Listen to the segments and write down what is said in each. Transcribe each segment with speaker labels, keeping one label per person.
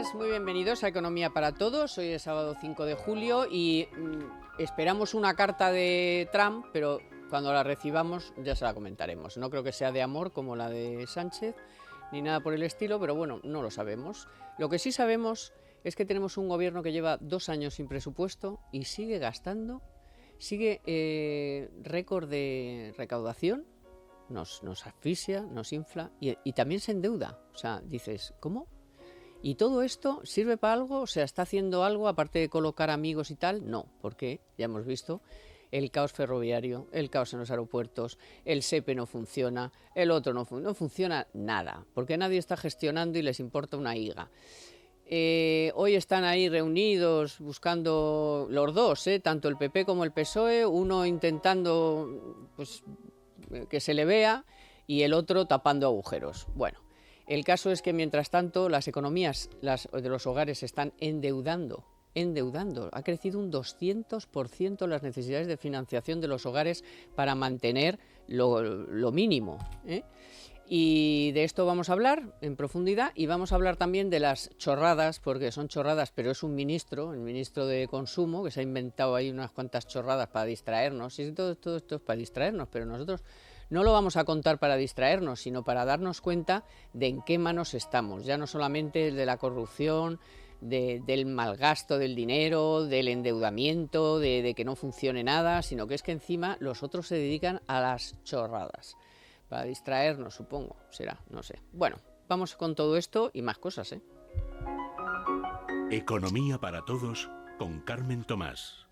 Speaker 1: días, muy bienvenidos a Economía para Todos. Hoy es sábado 5 de julio y esperamos una carta de Trump, pero cuando la recibamos ya se la comentaremos. No creo que sea de amor como la de Sánchez, ni nada por el estilo, pero bueno, no lo sabemos. Lo que sí sabemos es que tenemos un gobierno que lleva 2 años sin presupuesto y sigue gastando, sigue récord de recaudación, nos asfixia, nos infla y también se endeuda. O sea, dices, ¿cómo? ¿Y todo esto sirve para algo? O sea, ¿está haciendo algo aparte de colocar amigos y tal? No, porque ya hemos visto el caos ferroviario, el caos en los aeropuertos, el SEPE no funciona, el otro no funciona nada, porque nadie está gestionando y les importa una higa. Hoy están ahí reunidos buscando los dos, tanto el PP como el PSOE, uno intentando pues, que se le vea y el otro tapando agujeros. Bueno. El caso es que, mientras tanto, las economías de los hogares se están endeudando. Ha crecido un 200% las necesidades de financiación de los hogares para mantener lo mínimo. Y de esto vamos a hablar en profundidad y vamos a hablar también de las chorradas, porque son chorradas, pero es un ministro, el ministro de Consumo, que se ha inventado ahí unas cuantas chorradas para distraernos. Y todo esto es para distraernos, pero nosotros no lo vamos a contar para distraernos, sino para darnos cuenta de en qué manos estamos, ya no solamente de la corrupción, del malgasto del dinero, del endeudamiento, de que no funcione nada, sino que es que encima los otros se dedican a las chorradas. Para distraernos, supongo, será, no sé. Bueno, vamos con todo esto y más cosas,
Speaker 2: Economía para Todos con Carmen Tomás.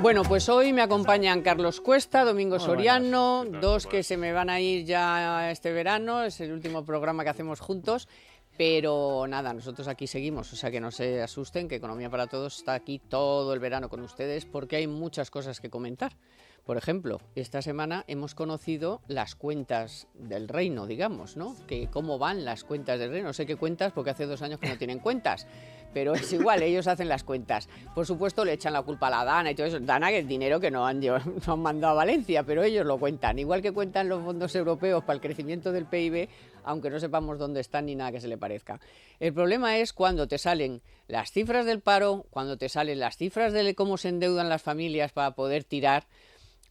Speaker 1: Bueno, pues hoy me acompañan Carlos Cuesta, Domingo Soriano, dos que se me van a ir ya este verano, es el último programa que hacemos juntos, pero nada, nosotros aquí seguimos, o sea que no se asusten, que Economía para Todos está aquí todo el verano con ustedes porque hay muchas cosas que comentar. Por ejemplo, esta semana hemos conocido las cuentas del reino, digamos, ¿no? Que cómo van las cuentas del reino. No sé qué cuentas porque hace 2 años que no tienen cuentas, pero es igual, ellos hacen las cuentas. Por supuesto, le echan la culpa a la Dana y todo eso. Dana, que es dinero que no han mandado a Valencia, pero ellos lo cuentan. Igual que cuentan los fondos europeos para el crecimiento del PIB, aunque no sepamos dónde están ni nada que se le parezca. El problema es cuando te salen las cifras del paro, cuando te salen las cifras de cómo se endeudan las familias para poder tirar.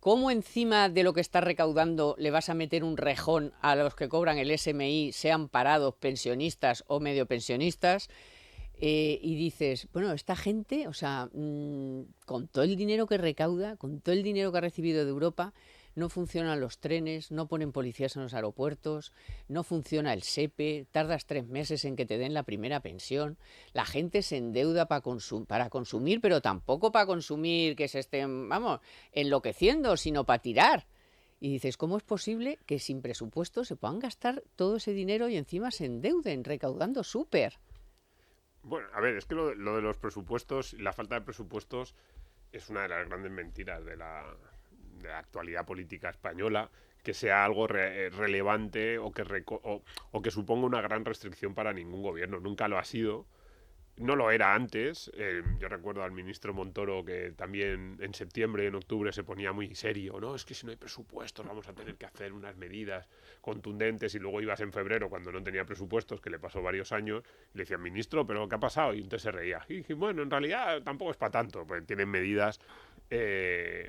Speaker 1: ¿Cómo encima de lo que estás recaudando le vas a meter un rejón a los que cobran el SMI, sean parados, pensionistas o medio pensionistas? Y dices, bueno, esta gente, o sea, con todo el dinero que recauda, con todo el dinero que ha recibido de Europa, no funcionan los trenes, no ponen policías en los aeropuertos, no funciona el SEPE, tardas 3 meses en que te den la primera pensión, la gente se endeuda para consumir, pero tampoco para consumir que se estén, vamos, enloqueciendo, sino para tirar. Y dices, ¿cómo es posible que sin presupuesto se puedan gastar todo ese dinero y encima se endeuden, recaudando súper?
Speaker 3: Bueno, a ver, es que lo de los presupuestos, la falta de presupuestos es una de las grandes mentiras de la actualidad política española, que sea algo relevante o que suponga una gran restricción para ningún gobierno. Nunca lo ha sido. No lo era antes. Yo recuerdo al ministro Montoro que también en septiembre, en octubre se ponía muy serio, ¿no? Es que si no hay presupuestos vamos a tener que hacer unas medidas contundentes, y luego ibas en febrero cuando no tenía presupuestos, que le pasó varios años, y le decían, ministro, ¿pero qué ha pasado? Y entonces se reía. Y dije, bueno, en realidad tampoco es para tanto, pues tienen medidas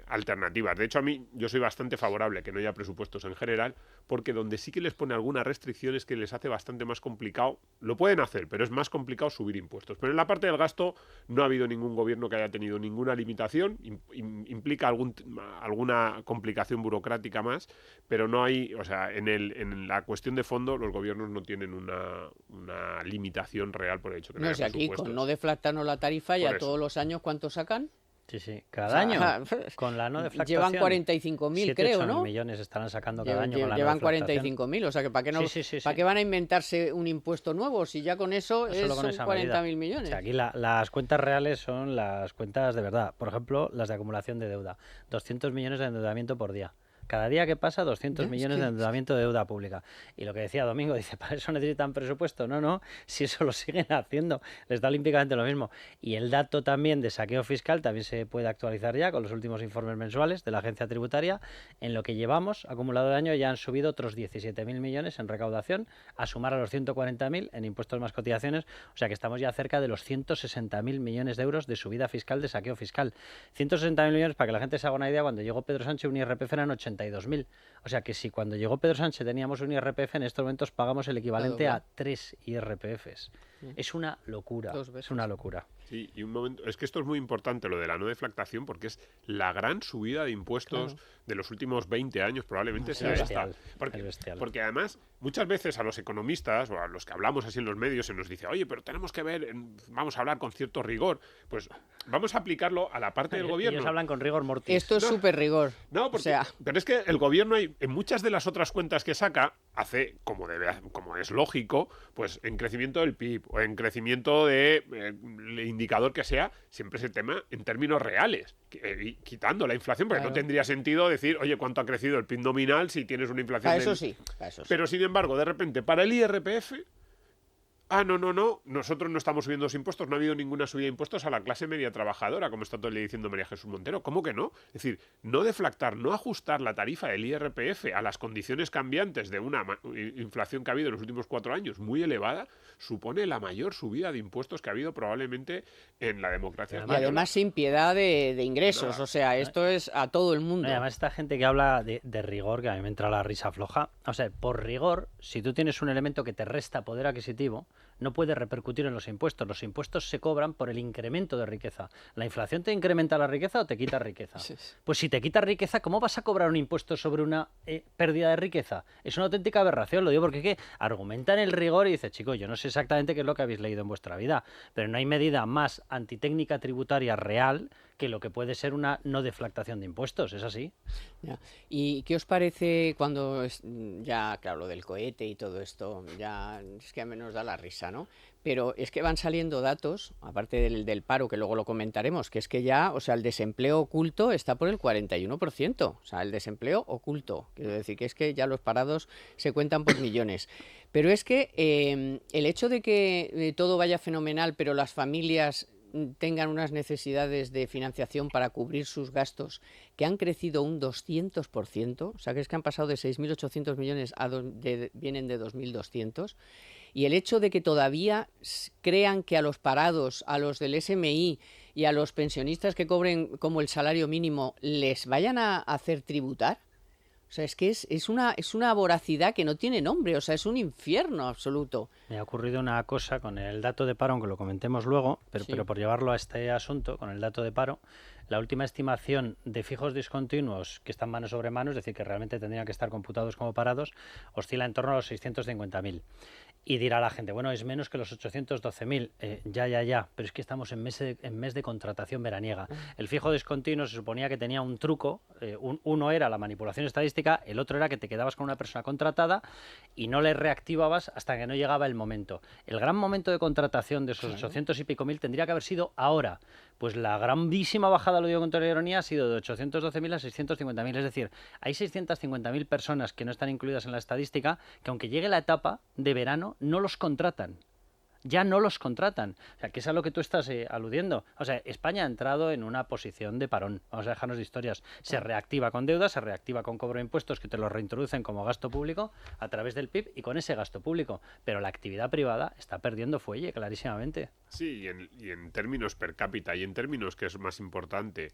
Speaker 3: alternativas. De hecho, yo soy bastante favorable que no haya presupuestos en general, porque donde sí que les pone algunas restricciones que les hace bastante más complicado, lo pueden hacer, pero es más complicado subir impuestos. Pero en la parte del gasto no ha habido ningún gobierno que haya tenido ninguna limitación, implica alguna complicación burocrática más, pero no hay, o sea, en la cuestión de fondo los gobiernos no tienen una limitación real por el hecho que no haya
Speaker 1: sé, aquí con no deflactarnos la tarifa ya todos los años, ¿cuánto sacan?
Speaker 4: Sí, cada año, con la no deflactación.
Speaker 1: Llevan 45.000, creo, ¿no?
Speaker 4: millones estarán sacando cada año con la
Speaker 1: llevan 45.000, o sea que ¿para qué van a inventarse un impuesto nuevo si ya con eso son 40.000 millones?
Speaker 4: O sea, aquí las cuentas reales son las cuentas de verdad. Por ejemplo, las de acumulación de deuda. 200 millones de endeudamiento por día. Cada día que pasa, 200 millones de endeudamiento de deuda pública. Y lo que decía Domingo, dice, ¿para eso necesitan presupuesto? No, si eso lo siguen haciendo, les da olímpicamente lo mismo. Y el dato también de saqueo fiscal también se puede actualizar ya con los últimos informes mensuales de la agencia tributaria. En lo que llevamos acumulado de año ya han subido otros 17.000 millones en recaudación, a sumar a los 140.000 en impuestos más cotizaciones, o sea que estamos ya cerca de los 160.000 millones de euros de subida fiscal, de saqueo fiscal. 160.000 millones, para que la gente se haga una idea, cuando llegó Pedro Sánchez un IRPF eran 82.000. O sea que si cuando llegó Pedro Sánchez teníamos un IRPF, en estos momentos pagamos el equivalente a 3 IRPFs. Es una locura, es una locura.
Speaker 3: Sí, y un momento, es que esto es muy importante, lo de la no deflactación, porque es la gran subida de impuestos de los últimos 20 años, probablemente sea esta. Porque además, muchas veces a los economistas, o a los que hablamos así en los medios, se nos dice, oye, pero tenemos que ver, vamos a hablar con cierto rigor. Pues vamos a aplicarlo a la parte del gobierno.
Speaker 4: Ellos hablan con rigor mortis.
Speaker 1: Esto es súper rigor.
Speaker 3: No, porque, pero es que el gobierno, en muchas de las otras cuentas que saca, hace, como es lógico, pues en crecimiento del PIB, o en crecimiento de indicador que sea, siempre es el tema en términos reales, quitando la inflación, porque no tendría sentido decir, oye, ¿cuánto ha crecido el PIB nominal si tienes una inflación?
Speaker 1: Eso sí.
Speaker 3: Pero sin embargo, de repente, para el IRPF, no, nosotros no estamos subiendo los impuestos, no ha habido ninguna subida de impuestos a la clase media trabajadora, como está todo el día diciendo María Jesús Montero. ¿Cómo que no? Es decir, no deflactar, no ajustar la tarifa del IRPF a las condiciones cambiantes de una inflación que ha habido en los últimos 4 años muy elevada, supone la mayor subida de impuestos que ha habido probablemente en la democracia española.
Speaker 1: Y además sin piedad de ingresos, o sea, esto es a todo el mundo.
Speaker 4: Además, esta gente que habla de rigor, que a mí me entra la risa floja, o sea, por rigor, si tú tienes un elemento que te resta poder adquisitivo, no puede repercutir en los impuestos. Los impuestos se cobran por el incremento de riqueza. ¿La inflación te incrementa la riqueza o te quita riqueza? Pues si te quita riqueza, ¿cómo vas a cobrar un impuesto sobre una pérdida de riqueza? Es una auténtica aberración, lo digo porque es que argumentan el rigor y dice, chicos, yo no sé exactamente qué es lo que habéis leído en vuestra vida, pero no hay medida más antitécnica tributaria real que lo que puede ser una no deflactación de impuestos, ¿es así?
Speaker 1: ¿Y qué os parece cuando ya, claro, lo del cohete y todo esto, ya es que a mí nos da la risa, ¿no? Pero es que van saliendo datos, aparte del paro, que luego lo comentaremos, que es que ya, o sea, el desempleo oculto está por el 41%, o sea, el desempleo oculto, quiero decir que es que ya los parados se cuentan por millones. Pero es que el hecho de que todo vaya fenomenal, pero las familias tengan unas necesidades de financiación para cubrir sus gastos que han crecido un 200%, o sea que es que han pasado de 6.800 millones vienen de 2.200, y el hecho de que todavía crean que a los parados, a los del SMI y a los pensionistas que cobren como el salario mínimo les vayan a hacer tributar, o sea, es que es una voracidad que no tiene nombre, o sea, es un infierno absoluto.
Speaker 4: Me ha ocurrido una cosa con el dato de paro, aunque lo comentemos luego, pero por llevarlo a este asunto, con el dato de paro, la última estimación de fijos discontinuos que están mano sobre mano, es decir, que realmente tendrían que estar computados como parados, oscila en torno a los 650.000. Y dirá la gente, bueno, es menos que los 812.000, ya, pero es que estamos en mes de contratación veraniega. El fijo discontinuo se suponía que tenía un truco, uno era la manipulación estadística, el otro era que te quedabas con una persona contratada y no le reactivabas hasta que no llegaba el momento. El gran momento de contratación de esos 800 y pico mil tendría que haber sido ahora. Pues la grandísima bajada, lo digo con toda la ironía, ha sido de 812.000 a 650.000. Es decir, hay 650.000 personas que no están incluidas en la estadística que aunque llegue la etapa de verano, no los contratan. Ya no los contratan. O sea, que es a lo que tú estás aludiendo. O sea, España ha entrado en una posición de parón. Vamos a dejarnos de historias. Se reactiva con deuda, se reactiva con cobro de impuestos que te los reintroducen como gasto público a través del PIB y con ese gasto público. Pero la actividad privada está perdiendo fuelle, clarísimamente.
Speaker 3: Sí, y en términos per cápita y en términos que es más importante,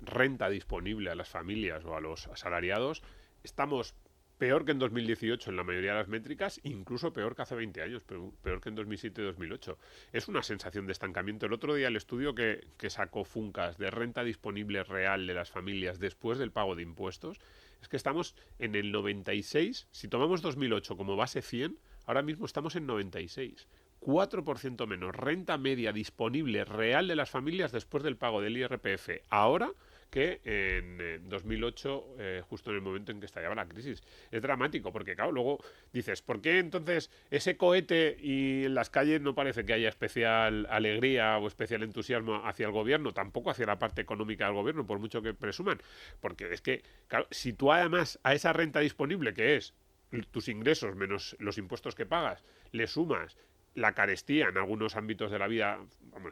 Speaker 3: renta disponible a las familias o a los asalariados, estamos peor que en 2018 en la mayoría de las métricas, incluso peor que hace 20 años, peor que en 2007 y 2008. Es una sensación de estancamiento. El otro día el estudio que sacó Funcas de renta disponible real de las familias después del pago de impuestos, es que estamos en el 96, si tomamos 2008 como base 100, ahora mismo estamos en 96. 4% menos renta media disponible real de las familias después del pago del IRPF ahora que en 2008, justo en el momento en que estallaba la crisis. Es dramático, porque claro, luego dices, ¿por qué entonces ese cohete y en las calles no parece que haya especial alegría o especial entusiasmo hacia el gobierno, tampoco hacia la parte económica del gobierno, por mucho que presuman? Porque es que, claro, si tú además a esa renta disponible, que es tus ingresos menos los impuestos que pagas, le sumas la carestía en algunos ámbitos de la vida,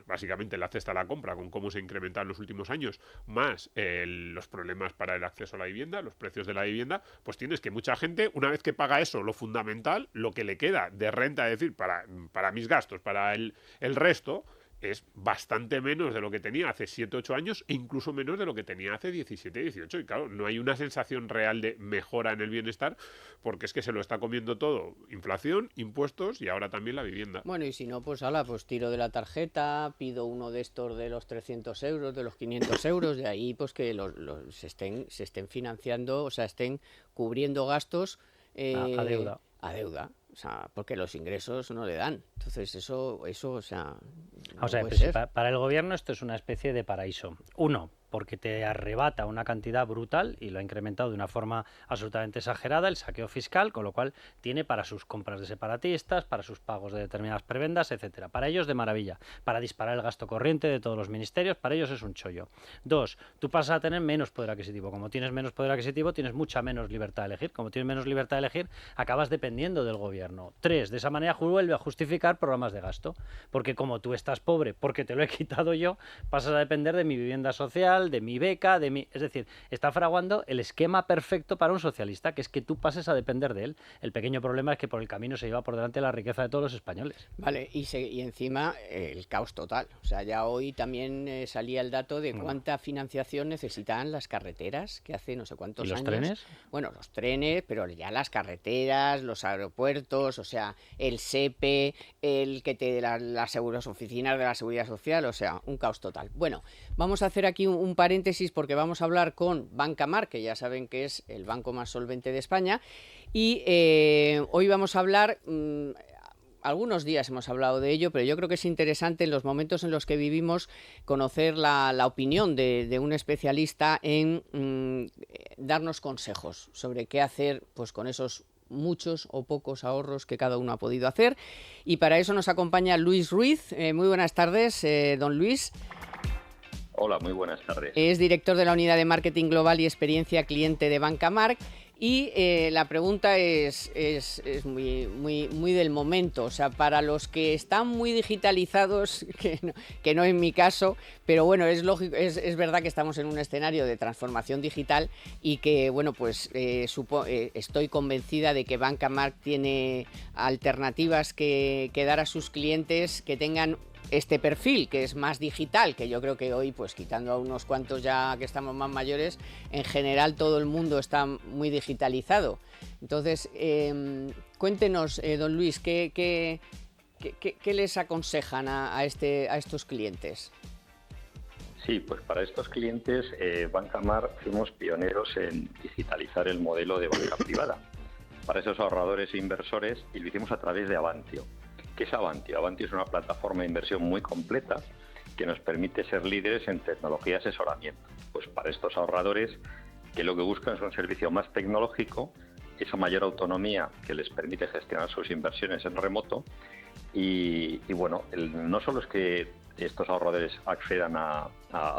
Speaker 3: básicamente la cesta de la compra, con cómo se ha incrementado en los últimos años, más los problemas para el acceso a la vivienda, los precios de la vivienda, pues tienes que mucha gente, una vez que paga eso, lo fundamental, lo que le queda de renta, es decir, para mis gastos, para el resto, es bastante menos de lo que tenía hace 7, 8 años e incluso menos de lo que tenía hace 17, 18. Y claro, no hay una sensación real de mejora en el bienestar porque es que se lo está comiendo todo. Inflación, impuestos y ahora también la vivienda.
Speaker 1: Bueno, y si no, pues pues tiro de la tarjeta, pido uno de estos de los 300 euros, de los 500 euros, de ahí pues que se estén financiando, o sea, estén cubriendo gastos
Speaker 4: a deuda.
Speaker 1: A deuda. O sea, porque los ingresos no le dan. Entonces, eso o sea, no
Speaker 4: O sea,
Speaker 1: puede
Speaker 4: pues
Speaker 1: ser.
Speaker 4: para el gobierno esto es una especie de paraíso. Uno, porque te arrebata una cantidad brutal y lo ha incrementado de una forma absolutamente exagerada el saqueo fiscal, con lo cual tiene para sus compras de separatistas, para sus pagos de determinadas prebendas, etcétera. Para ellos de maravilla, para disparar el gasto corriente de todos los ministerios, para ellos es un chollo. Dos, tú pasas a tener menos poder adquisitivo. Como tienes menos poder adquisitivo, tienes mucha menos libertad de elegir. Como tienes menos libertad de elegir, acabas dependiendo del gobierno. Tres, de esa manera vuelve a justificar programas de gasto, porque como tú estás pobre, porque te lo he quitado yo, pasas a depender de mi vivienda social, de mi beca, es decir, está fraguando el esquema perfecto para un socialista, que es que tú pases a depender de él. El pequeño problema es que por el camino se lleva por delante la riqueza de todos los españoles.
Speaker 1: Vale, y encima el caos total. O sea, ya hoy también salía el dato de cuánta financiación necesitan las carreteras, que hace no sé cuántos años.
Speaker 4: ¿Y los trenes?
Speaker 1: Bueno, los trenes, pero ya las carreteras, los aeropuertos, o sea, el SEPE, el que te las oficinas de la Seguridad Social, o sea, un caos total. Bueno, vamos a hacer aquí un paréntesis porque vamos a hablar con Bancamar, que ya saben que es el banco más solvente de España, y hoy vamos a hablar... algunos días hemos hablado de ello, pero yo creo que es interesante en los momentos en los que vivimos conocer la opinión de un especialista en darnos consejos sobre qué hacer pues con esos muchos o pocos ahorros que cada uno ha podido hacer. Y para eso nos acompaña Luis Ruiz. Muy buenas tardes, don Luis.
Speaker 5: Hola, muy buenas tardes.
Speaker 1: Es director de la Unidad de Marketing Global y Experiencia Cliente de Bancamar. Y la pregunta es muy del momento, o sea, para los que están muy digitalizados, que no es mi caso, pero bueno, es lógico, es verdad que estamos en un escenario de transformación digital y que, bueno, pues estoy convencida de que Bancamar tiene alternativas que dar a sus clientes que tengan este perfil, que es más digital, que yo creo que hoy, pues quitando a unos cuantos ya que estamos más mayores, en general todo el mundo está muy digitalizado. Entonces, cuéntenos, don Luis, ¿qué les aconsejan a estos clientes?
Speaker 5: Sí, pues para estos clientes, Bancamar fuimos pioneros en digitalizar el modelo de banca privada. Para esos ahorradores e inversores, y lo hicimos a través de Avantio. ¿Qué es Avantio? Avantio es una plataforma de inversión muy completa que nos permite ser líderes en tecnología y asesoramiento. Pues para estos ahorradores, que lo que buscan es un servicio más tecnológico, esa mayor autonomía que les permite gestionar sus inversiones en remoto y bueno, no solo es que estos ahorradores accedan a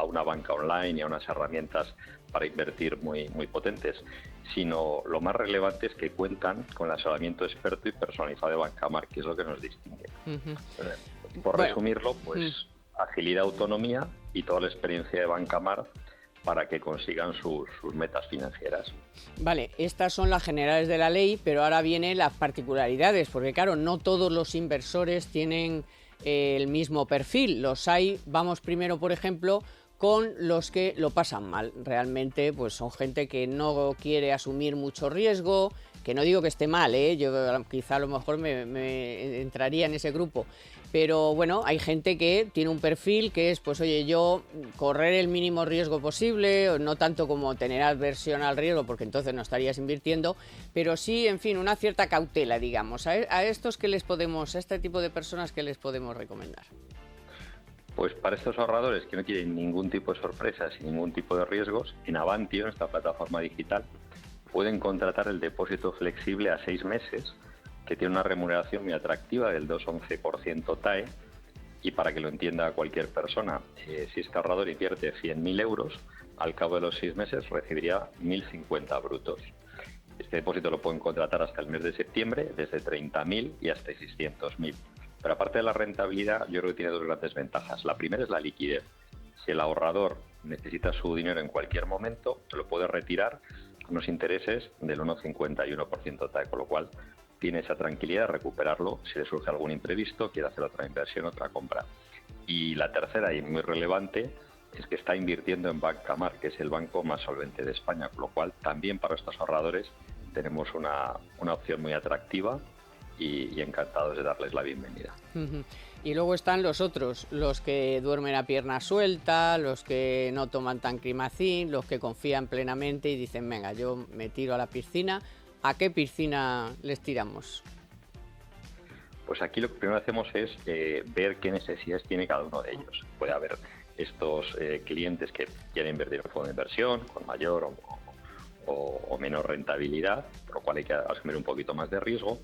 Speaker 5: una banca online y a unas herramientas para invertir muy potentes, sino lo más relevante es que cuentan con el asesoramiento experto y personalizado de Bancamar, que es lo que nos distingue. Por resumirlo, pues agilidad, autonomía y toda la experiencia de Bancamar para que consigan sus metas financieras.
Speaker 1: Vale, estas son las generales de la ley, pero ahora vienen las particularidades, porque claro, no todos los inversores tienen el mismo perfil. Los hay, vamos primero, por ejemplo, con los que lo pasan mal. Realmente, pues son gente que no quiere asumir mucho riesgo, que no digo que esté mal, yo quizá a lo mejor me entraría en ese grupo, pero bueno, hay gente que tiene un perfil que es, pues oye, yo correr el mínimo riesgo posible, no tanto como tener aversión al riesgo, porque entonces no estarías invirtiendo, pero sí, en fin, una cierta cautela, digamos. A estos que les podemos, a este tipo de personas, ¿qué les podemos recomendar?
Speaker 5: Pues para estos ahorradores que no quieren ningún tipo de sorpresas y ningún tipo de riesgos, en Avantio, esta plataforma digital, pueden contratar el depósito flexible a 6 meses, que tiene una remuneración muy atractiva del 2,11% TAE, y para que lo entienda cualquier persona, si este ahorrador invierte 100.000 euros, al cabo de los 6 meses recibiría 1.050 brutos. Este depósito lo pueden contratar hasta el mes de septiembre, desde 30.000 y hasta 600.000. Pero aparte de la rentabilidad, yo creo que tiene dos grandes ventajas. La primera es la liquidez. Si el ahorrador necesita su dinero en cualquier momento, lo puede retirar a unos intereses del 1,51% TAE, con lo cual tiene esa tranquilidad de recuperarlo si le surge algún imprevisto, quiere hacer otra inversión, otra compra. Y la tercera, y muy relevante, es que está invirtiendo en Bancamar, que es el banco más solvente de España, con lo cual también para estos ahorradores tenemos una opción muy atractiva y encantados de darles la bienvenida.
Speaker 1: Y luego están los otros, los que duermen a pierna suelta, los que no toman tancrimacin, los que confían plenamente y dicen, venga, yo me tiro a la piscina. ¿A qué piscina les tiramos?
Speaker 5: Pues aquí lo que primero hacemos es ver qué necesidades tiene cada uno de ellos. Puede haber estos clientes que quieren invertir en fondo de inversión con mayor o menor rentabilidad, por lo cual hay que asumir un poquito más de riesgo,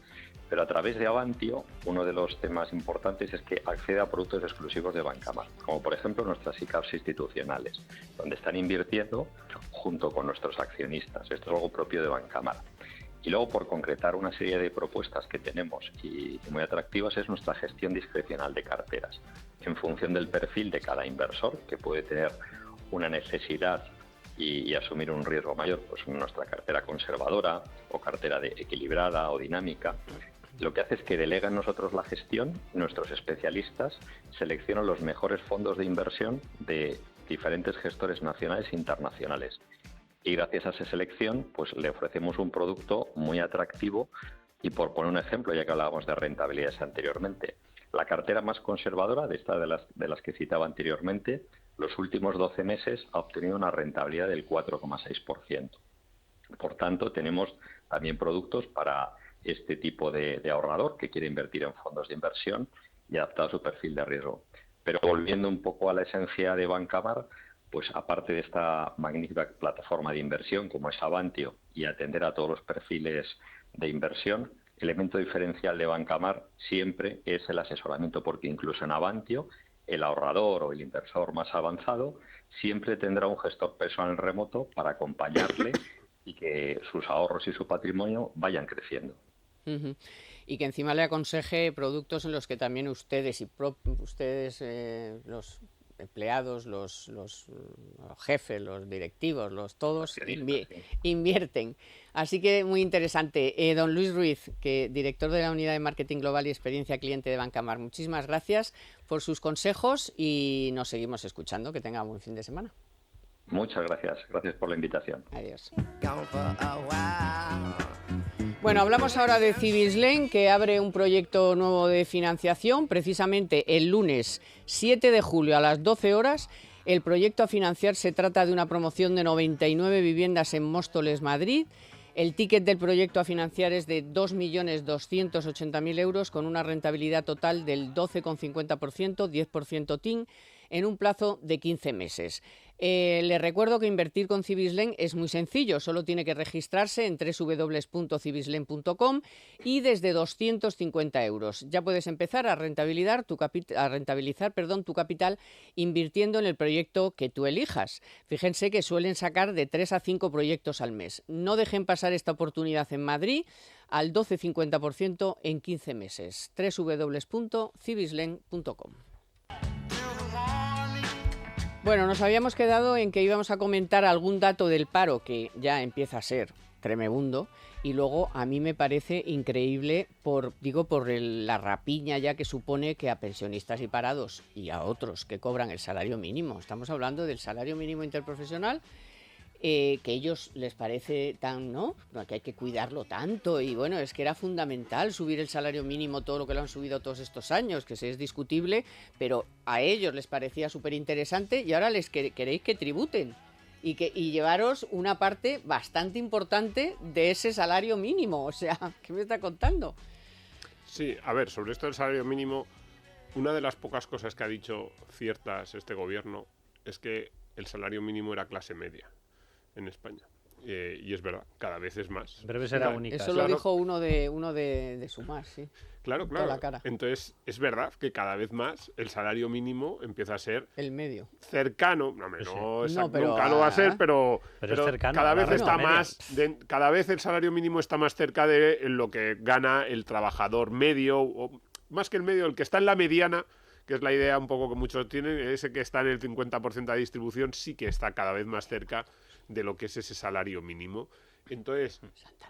Speaker 5: pero a través de Avantio uno de los temas importantes es que accede a productos exclusivos de Bancamar, como por ejemplo nuestras SICAVs institucionales, donde están invirtiendo junto con nuestros accionistas. Esto es algo propio de Bancamar. Y luego, por concretar una serie de propuestas que tenemos y muy atractivas, es nuestra gestión discrecional de carteras, en función del perfil de cada inversor, que puede tener una necesidad y asumir un riesgo mayor, pues nuestra cartera conservadora o cartera equilibrada o dinámica. Lo que hace es que delegan nosotros la gestión, nuestros especialistas seleccionan los mejores fondos de inversión de diferentes gestores nacionales e internacionales. Y gracias a esa selección, pues le ofrecemos un producto muy atractivo. Y por poner un ejemplo, ya que hablábamos de rentabilidades anteriormente, la cartera más conservadora, de las que citaba anteriormente, los últimos 12 meses ha obtenido una rentabilidad del 4,6%. Por tanto, tenemos también productos para este tipo de ahorrador que quiere invertir en fondos de inversión y adaptado a su perfil de riesgo. Pero volviendo un poco a la esencia de Bancamar, pues aparte de esta magnífica plataforma de inversión como es Avantio y atender a todos los perfiles de inversión, el elemento diferencial de Bancamar siempre es el asesoramiento, porque incluso en Avantio el ahorrador o el inversor más avanzado siempre tendrá un gestor personal remoto para acompañarle y que sus ahorros y su patrimonio vayan creciendo.
Speaker 1: Y que encima le aconseje productos en los que también ustedes los empleados, los jefes, los directivos, todos invierten. Así que muy interesante. Don Luis Ruiz, director de la Unidad de Marketing Global y Experiencia Cliente de Bancamar, muchísimas gracias por sus consejos y nos seguimos escuchando. Que tenga un buen fin de semana.
Speaker 5: Muchas gracias. Gracias por la invitación.
Speaker 1: Adiós. Bueno, hablamos ahora de Cibislen, que abre un proyecto nuevo de financiación. Precisamente el lunes 7 de julio a las 12 horas, el proyecto a financiar se trata de una promoción de 99 viviendas en Móstoles, Madrid. El ticket del proyecto a financiar es de 2.280.000 euros con una rentabilidad total del 12,50%, 10% TIN, en un plazo de 15 meses. Les recuerdo que invertir con Cibislen es muy sencillo, solo tiene que registrarse en www.cibislen.com y desde 250 euros. Ya puedes empezar a rentabilizar tu capital invirtiendo en el proyecto que tú elijas. Fíjense que suelen sacar de 3 a 5 proyectos al mes. No dejen pasar esta oportunidad en Madrid al 12,50% en 15 meses. www.cibislen.com. Bueno, nos habíamos quedado en que íbamos a comentar algún dato del paro que ya empieza a ser tremebundo y luego a mí me parece increíble por la rapiña ya que supone que a pensionistas y parados y a otros que cobran el salario mínimo, estamos hablando del salario mínimo interprofesional, que a ellos les parece tan, ¿no?, que hay que cuidarlo tanto y bueno, es que era fundamental subir el salario mínimo, todo lo que lo han subido todos estos años, que es discutible, pero a ellos les parecía súper interesante y ahora les queréis que tributen y llevaros una parte bastante importante de ese salario mínimo, o sea, ¿qué me está contando?
Speaker 3: Sí, a ver, sobre esto del salario mínimo, una de las pocas cosas que ha dicho ciertas este gobierno es que el salario mínimo era clase media en España. Y es verdad, cada vez es más.
Speaker 4: Breve será única.
Speaker 1: Eso lo dijo uno de Sumar, sí.
Speaker 3: Claro.
Speaker 1: La cara.
Speaker 3: Entonces, es verdad que cada vez más el salario mínimo empieza a ser
Speaker 1: el medio.
Speaker 3: Cercano.
Speaker 1: Pero,
Speaker 3: nunca lo va a ser, pero
Speaker 4: es cercano,
Speaker 3: cada vez está
Speaker 4: media.
Speaker 3: más. Cada vez el salario mínimo está más cerca de lo que gana el trabajador medio, o más que el medio, el que está en la mediana, que es la idea un poco que muchos tienen, ese que está en el 50% de distribución, sí que está cada vez más cerca de lo que es ese salario mínimo. Entonces,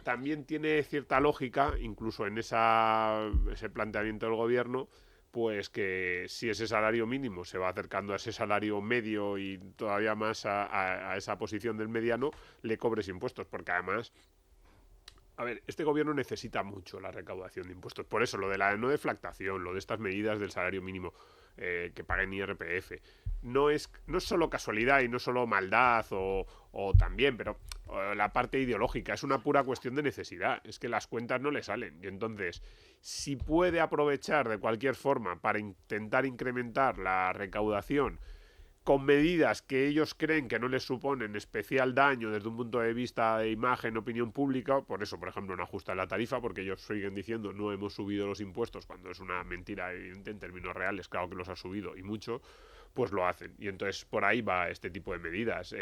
Speaker 3: también tiene cierta lógica, incluso en ese planteamiento del gobierno, pues que si ese salario mínimo se va acercando a ese salario medio y todavía más a esa posición del mediano, le cobres impuestos, porque además, a ver, este gobierno necesita mucho la recaudación de impuestos. Por eso, lo de la no deflactación, lo de estas medidas del salario mínimo, que paguen IRPF, no es solo casualidad y no solo maldad o también, pero la parte ideológica, es una pura cuestión de necesidad. Es que las cuentas no le salen. Y entonces, si puede aprovechar de cualquier forma para intentar incrementar la recaudación con medidas que ellos creen que no les suponen especial daño desde un punto de vista de imagen, opinión pública, por eso, por ejemplo, no ajustan la tarifa, porque ellos siguen diciendo no hemos subido los impuestos, cuando es una mentira evidente en términos reales, claro que los ha subido y mucho, pues lo hacen. Y entonces por ahí va este tipo de medidas.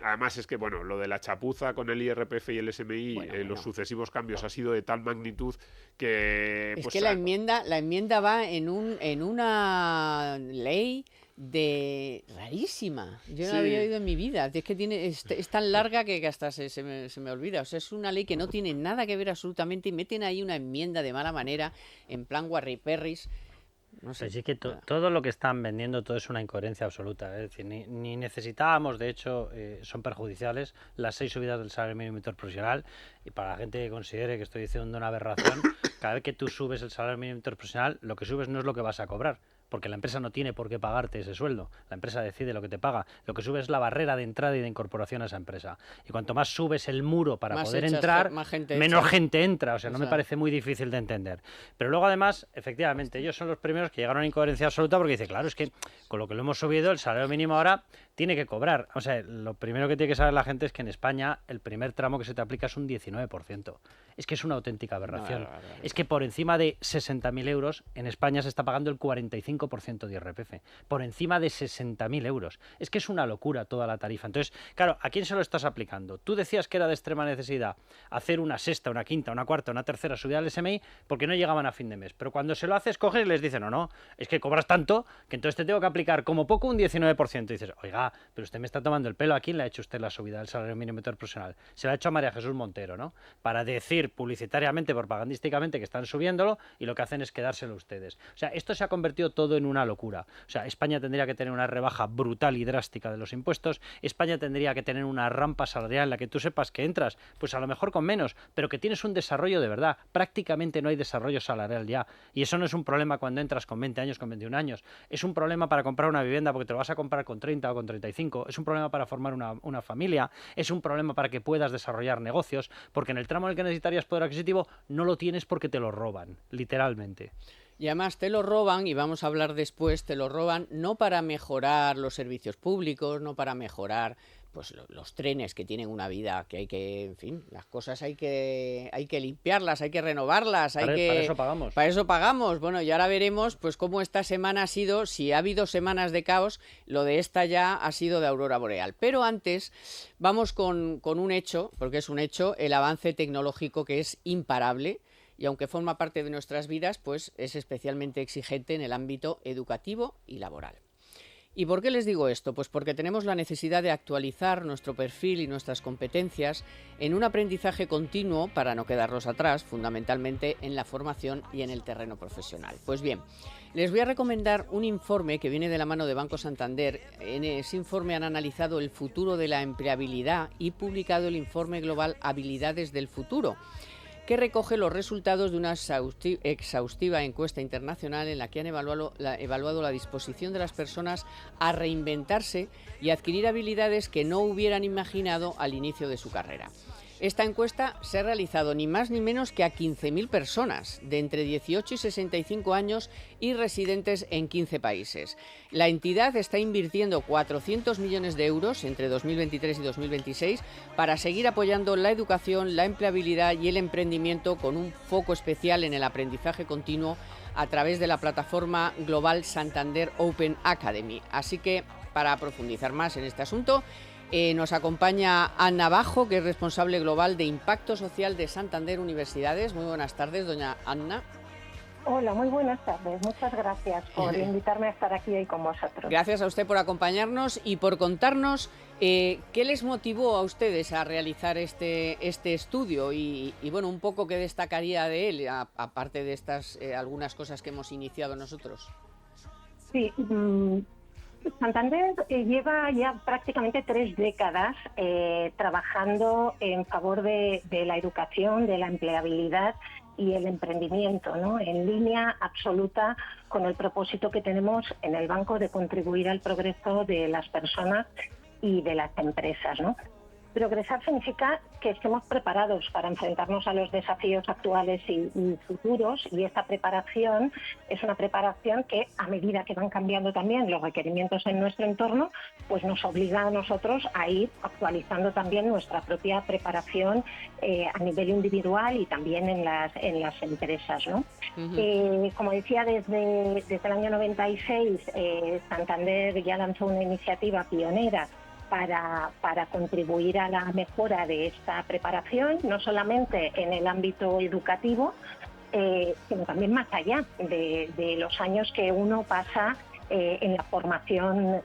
Speaker 3: Además es que, bueno, lo de la chapuza con el IRPF y el SMI, los sucesivos cambios ha sido de tal magnitud que...
Speaker 1: Es que la enmienda va en una ley rarísima. Yo no la había oído en mi vida. Es que es tan larga que hasta se me olvida. O sea, es una ley que no tiene nada que ver absolutamente y meten ahí una enmienda de mala manera, en plan Guarri-Perris. No sé.
Speaker 4: Pues sí que todo lo que están vendiendo, todo es una incoherencia absoluta. Es decir, ni necesitábamos, de hecho, son perjudiciales las 6 subidas del salario mínimo interprofesional. Y para la gente que considere que estoy diciendo una aberración, cada vez que tú subes el salario mínimo interprofesional, lo que subes no es lo que vas a cobrar, porque la empresa no tiene por qué pagarte ese sueldo. La empresa decide lo que te paga. Lo que sube es la barrera de entrada y de incorporación a esa empresa. Y cuanto más subes el muro para poder entrar, menos gente entra. O sea, no me parece muy difícil de entender. Pero luego, además, efectivamente, ellos son los primeros que llegaron a una incoherencia absoluta porque dicen, claro, es que con lo que lo hemos subido, el salario mínimo ahora tiene que cobrar. O sea, lo primero que tiene que saber la gente es que en España el primer tramo que se te aplica es un 19%. Es que es una auténtica aberración. Es que por encima de 60.000 euros, en España se está pagando el 45% de IRPF. Por encima de 60.000 euros. Es que es una locura toda la tarifa. Entonces, claro, ¿a quién se lo estás aplicando? Tú decías que era de extrema necesidad hacer una sexta, una quinta, una cuarta, una tercera subida al SMI porque no llegaban a fin de mes. Pero cuando se lo haces, coges y les dicen, no, es que cobras tanto que entonces te tengo que aplicar como poco un 19%. Y dices, oiga, pero usted me está tomando el pelo. ¿A quién le ha hecho usted la subida del salario mínimo interprofesional? Se la ha hecho a María Jesús Montero, ¿no? Para decir publicitariamente, propagandísticamente que están subiéndolo y lo que hacen es quedárselo ustedes. O sea, esto se ha convertido todo en una locura. O sea, España tendría que tener una rebaja brutal y drástica de los impuestos. España tendría que tener una rampa salarial en la que tú sepas que entras, pues a lo mejor con menos, pero que tienes un desarrollo de verdad. Prácticamente no hay desarrollo salarial ya. Y eso no es un problema cuando entras con 20 años, con 21 años. Es un problema para comprar una vivienda porque te lo vas a comprar con 30 o con 35. Es un problema para formar una familia. Es un problema para que puedas desarrollar negocios, porque en el tramo en el que necesitarías poder adquisitivo no lo tienes porque te lo roban, literalmente.
Speaker 1: Y además te lo roban, y vamos a hablar después, te lo roban no para mejorar los servicios públicos, no para mejorar pues los trenes que tienen una vida, que hay que, en fin, las cosas hay que limpiarlas, hay que renovarlas, para
Speaker 4: eso pagamos.
Speaker 1: Para eso pagamos. Bueno, y ahora veremos pues cómo esta semana ha sido, si ha habido semanas de caos, lo de esta ya ha sido de aurora boreal. Pero antes vamos con un hecho, porque es un hecho, el avance tecnológico que es imparable. Y aunque forma parte de nuestras vidas, pues es especialmente exigente en el ámbito educativo y laboral. ¿Y por qué les digo esto? Pues porque tenemos la necesidad de actualizar nuestro perfil y nuestras competencias en un aprendizaje continuo para no quedarnos atrás, fundamentalmente en la formación y en el terreno profesional. Pues bien, les voy a recomendar un informe que viene de la mano de Banco Santander. En ese informe han analizado el futuro de la empleabilidad y publicado el informe global Habilidades del Futuro, que recoge los resultados de una exhaustiva encuesta internacional en la que han evaluado la disposición de las personas a reinventarse y adquirir habilidades que no hubieran imaginado al inicio de su carrera. Esta encuesta se ha realizado ni más ni menos que a 15.000 personas de entre 18 y 65 años y residentes en 15 países. La entidad está invirtiendo 400 millones de euros entre 2023 y 2026 para seguir apoyando la educación, la empleabilidad y el emprendimiento, con un foco especial en el aprendizaje continuo a través de la plataforma global Santander Open Academy. Así que, para profundizar más en este asunto, nos acompaña Ana Bajo, que es responsable global de Impacto Social de Santander Universidades. Muy buenas tardes, doña Ana.
Speaker 6: Hola, muy buenas tardes. Muchas gracias por invitarme a estar aquí hoy con vosotros.
Speaker 1: Gracias a usted por acompañarnos y por contarnos qué les motivó a ustedes a realizar este estudio y bueno, un poco qué destacaría de él, aparte de estas algunas cosas que hemos iniciado nosotros.
Speaker 6: Sí, Santander lleva ya prácticamente 3 décadas trabajando en favor de la educación, de la empleabilidad y el emprendimiento, ¿no? En línea absoluta con el propósito que tenemos en el banco de contribuir al progreso de las personas y de las empresas, ¿no? Progresar significa que estemos preparados para enfrentarnos a los desafíos actuales y futuros, y esta preparación es una preparación que, a medida que van cambiando también los requerimientos en nuestro entorno, pues nos obliga a nosotros a ir actualizando también nuestra propia preparación a nivel individual y también en las empresas, ¿no? Como decía, desde el año 96 Santander ya lanzó una iniciativa pionera para contribuir a la mejora de esta preparación, no solamente en el ámbito educativo, sino también más allá de los años que uno pasa en la formación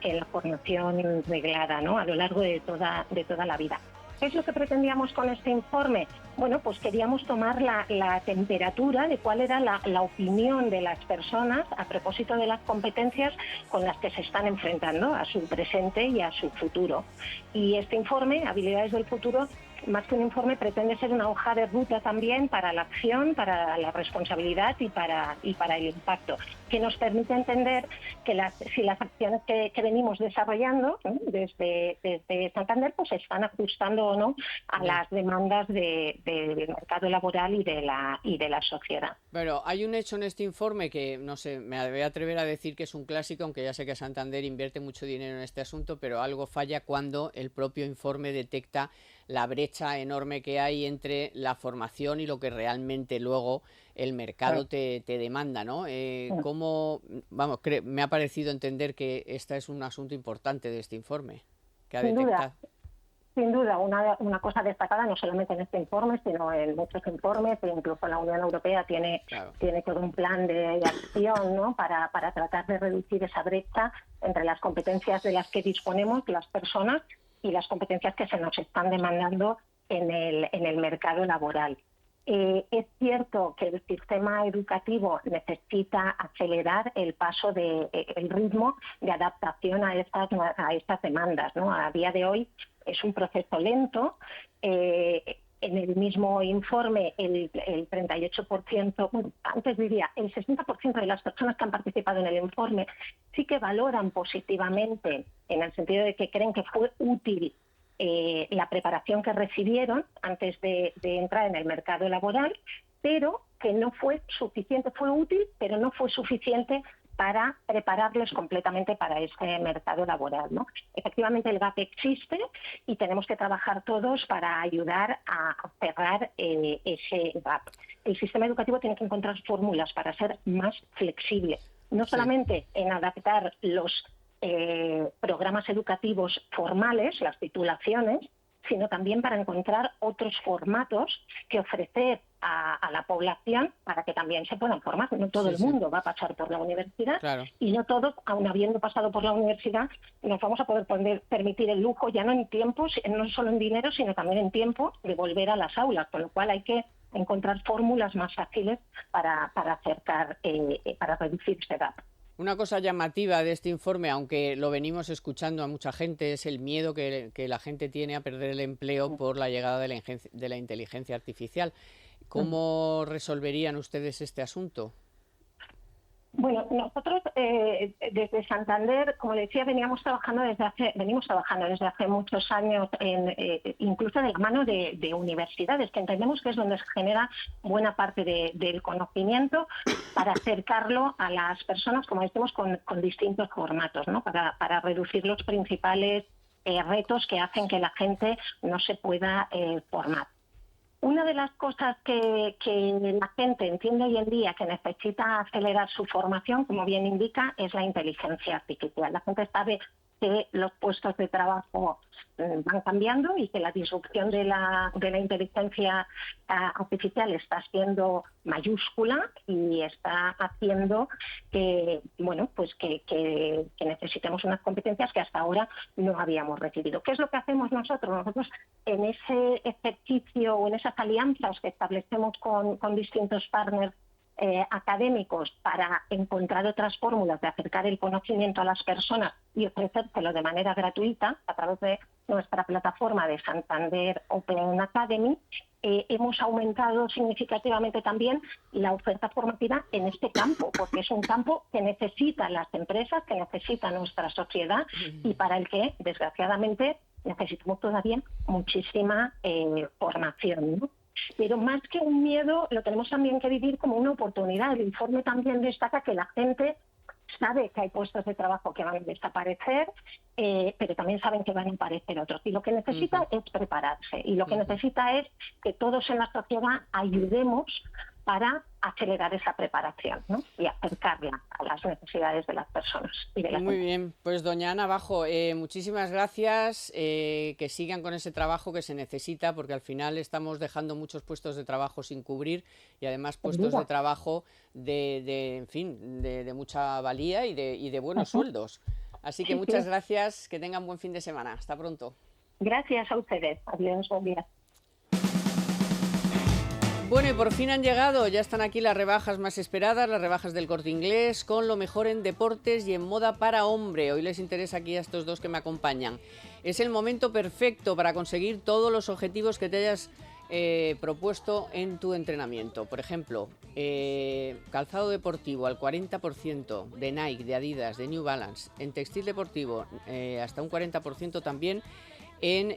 Speaker 6: reglada, ¿no? A lo largo de toda la vida. ¿Qué es lo que pretendíamos con este informe? Bueno, pues queríamos tomar la temperatura de cuál era la opinión de las personas a propósito de las competencias con las que se están enfrentando a su presente y a su futuro. Y este informe, Habilidades del Futuro, más que un informe, pretende ser una hoja de ruta también para la acción, para la responsabilidad y para el impacto, que nos permite entender que si las acciones que venimos desarrollando, ¿no?, desde Santander, pues se están ajustando o no a las demandas del mercado laboral y de la sociedad.
Speaker 1: Bueno, hay un hecho en este informe que, no sé, me voy a atrever a decir que es un clásico, aunque ya sé que Santander invierte mucho dinero en este asunto, pero algo falla cuando el propio informe detecta la brecha enorme que hay entre la formación y lo que realmente luego el mercado te demanda, ¿no? Me ha parecido entender que este es un asunto importante de este informe que ha detectado.
Speaker 6: Sin duda, una cosa destacada, no solamente en este informe, sino en muchos informes, e incluso la Unión Europea tiene todo un plan de acción, ¿no?, para tratar de reducir esa brecha entre las competencias de las que disponemos las personas y las competencias que se nos están demandando en el mercado laboral. Es cierto que el sistema educativo necesita acelerar el paso el ritmo de adaptación a estas demandas, ¿no? A día de hoy es un proceso lento. En el mismo informe, el 38%, antes diría, el 60% de las personas que han participado en el informe sí que valoran positivamente, en el sentido de que creen que fue útil la preparación que recibieron antes de entrar en el mercado laboral, pero que no fue suficiente. Fue útil, pero no fue suficiente para prepararles completamente para este mercado laboral, ¿no? Efectivamente, el gap existe y tenemos que trabajar todos para ayudar a cerrar ese gap. El sistema educativo tiene que encontrar fórmulas para ser más flexible, no solamente en adaptar los programas educativos formales, las titulaciones, sino también para encontrar otros formatos que ofrecer a la población para que también se puedan formar. No todo el mundo va a pasar por la universidad, y no todos, aun habiendo pasado por la universidad, nos vamos a poder permitir el lujo, ya no en tiempos, no solo en dinero, sino también en tiempo, de volver a las aulas, con lo cual hay que encontrar fórmulas más fáciles para acercar, para reducir este gap.
Speaker 1: Una cosa llamativa de este informe, aunque lo venimos escuchando a mucha gente, es el miedo que la gente tiene a perder el empleo por la llegada de la inteligencia artificial. ¿Cómo resolverían ustedes este asunto?
Speaker 6: Bueno, nosotros desde Santander, como le decía, venimos trabajando desde hace muchos años, incluso de la mano de universidades, que entendemos que es donde se genera buena parte del conocimiento, para acercarlo a las personas, como decimos, con distintos formatos, ¿no? Para reducir los principales retos que hacen que la gente no se pueda formar. Una de las cosas que la gente entiende hoy en día que necesita acelerar su formación, como bien indica, es la inteligencia artificial. La gente sabe que los puestos de trabajo van cambiando y que la disrupción de la inteligencia artificial está siendo mayúscula y está haciendo que, bueno, pues que necesitemos unas competencias que hasta ahora no habíamos recibido. ¿Qué es lo que hacemos nosotros? Nosotros, en ese ejercicio o en esas alianzas que establecemos con distintos partners académicos para encontrar otras fórmulas de acercar el conocimiento a las personas y ofrecérselo de manera gratuita a través de nuestra plataforma de Santander Open Academy, hemos aumentado significativamente también la oferta formativa en este campo, porque es un campo que necesitan las empresas, que necesita nuestra sociedad y para el que, desgraciadamente, necesitamos todavía muchísima formación, ¿no? Pero más que un miedo, lo tenemos también que vivir como una oportunidad. El informe también destaca que la gente sabe que hay puestos de trabajo que van a desaparecer, pero también saben que van a aparecer otros. Y lo que necesita es prepararse. Y lo que necesita es que todos en la sociedad ayudemos para acelerar esa preparación, ¿no? Y acercarla a las necesidades de las personas. Y de
Speaker 1: Muy bien, pues doña Ana Bajo, muchísimas gracias, que sigan con ese trabajo que se necesita, porque al final estamos dejando muchos puestos de trabajo sin cubrir y además puestos de trabajo en fin, de mucha valía y de buenos sueldos. Así que muchas gracias, que tengan buen fin de semana. Hasta pronto.
Speaker 6: Gracias a ustedes. Adiós, buen día.
Speaker 1: Bueno, y por fin han llegado, ya están aquí las rebajas más esperadas, las rebajas del Corte Inglés, con lo mejor en deportes y en moda para hombre. Hoy les interesa aquí a estos dos que me acompañan. Es el momento perfecto para conseguir todos los objetivos que te hayas propuesto en tu entrenamiento. Por ejemplo, calzado deportivo al 40% de Nike, de Adidas, de New Balance, en textil deportivo hasta un 40% también en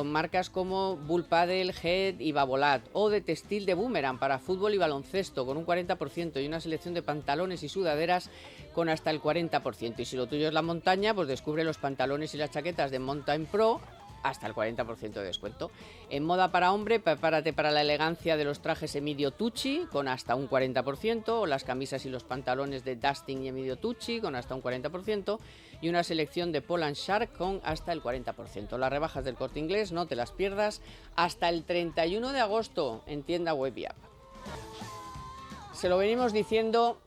Speaker 1: marcas como Bull Paddle, Head y Babolat, o de textil de Boomerang para fútbol y baloncesto con un 40% y una selección de pantalones y sudaderas con hasta el 40%. Y si lo tuyo es la montaña, pues descubre los pantalones y las chaquetas de Mountain Pro hasta el 40% de descuento. En moda para hombre, prepárate para la elegancia de los trajes Emilio Tucci con hasta un 40%, o las camisas y los pantalones de Dustin y Emilio Tucci con hasta un 40%, y una selección de Paul & Shark con hasta el 40%. Las rebajas del Corte Inglés, no te las pierdas, hasta el 31 de agosto en tienda web y app. Se lo venimos diciendo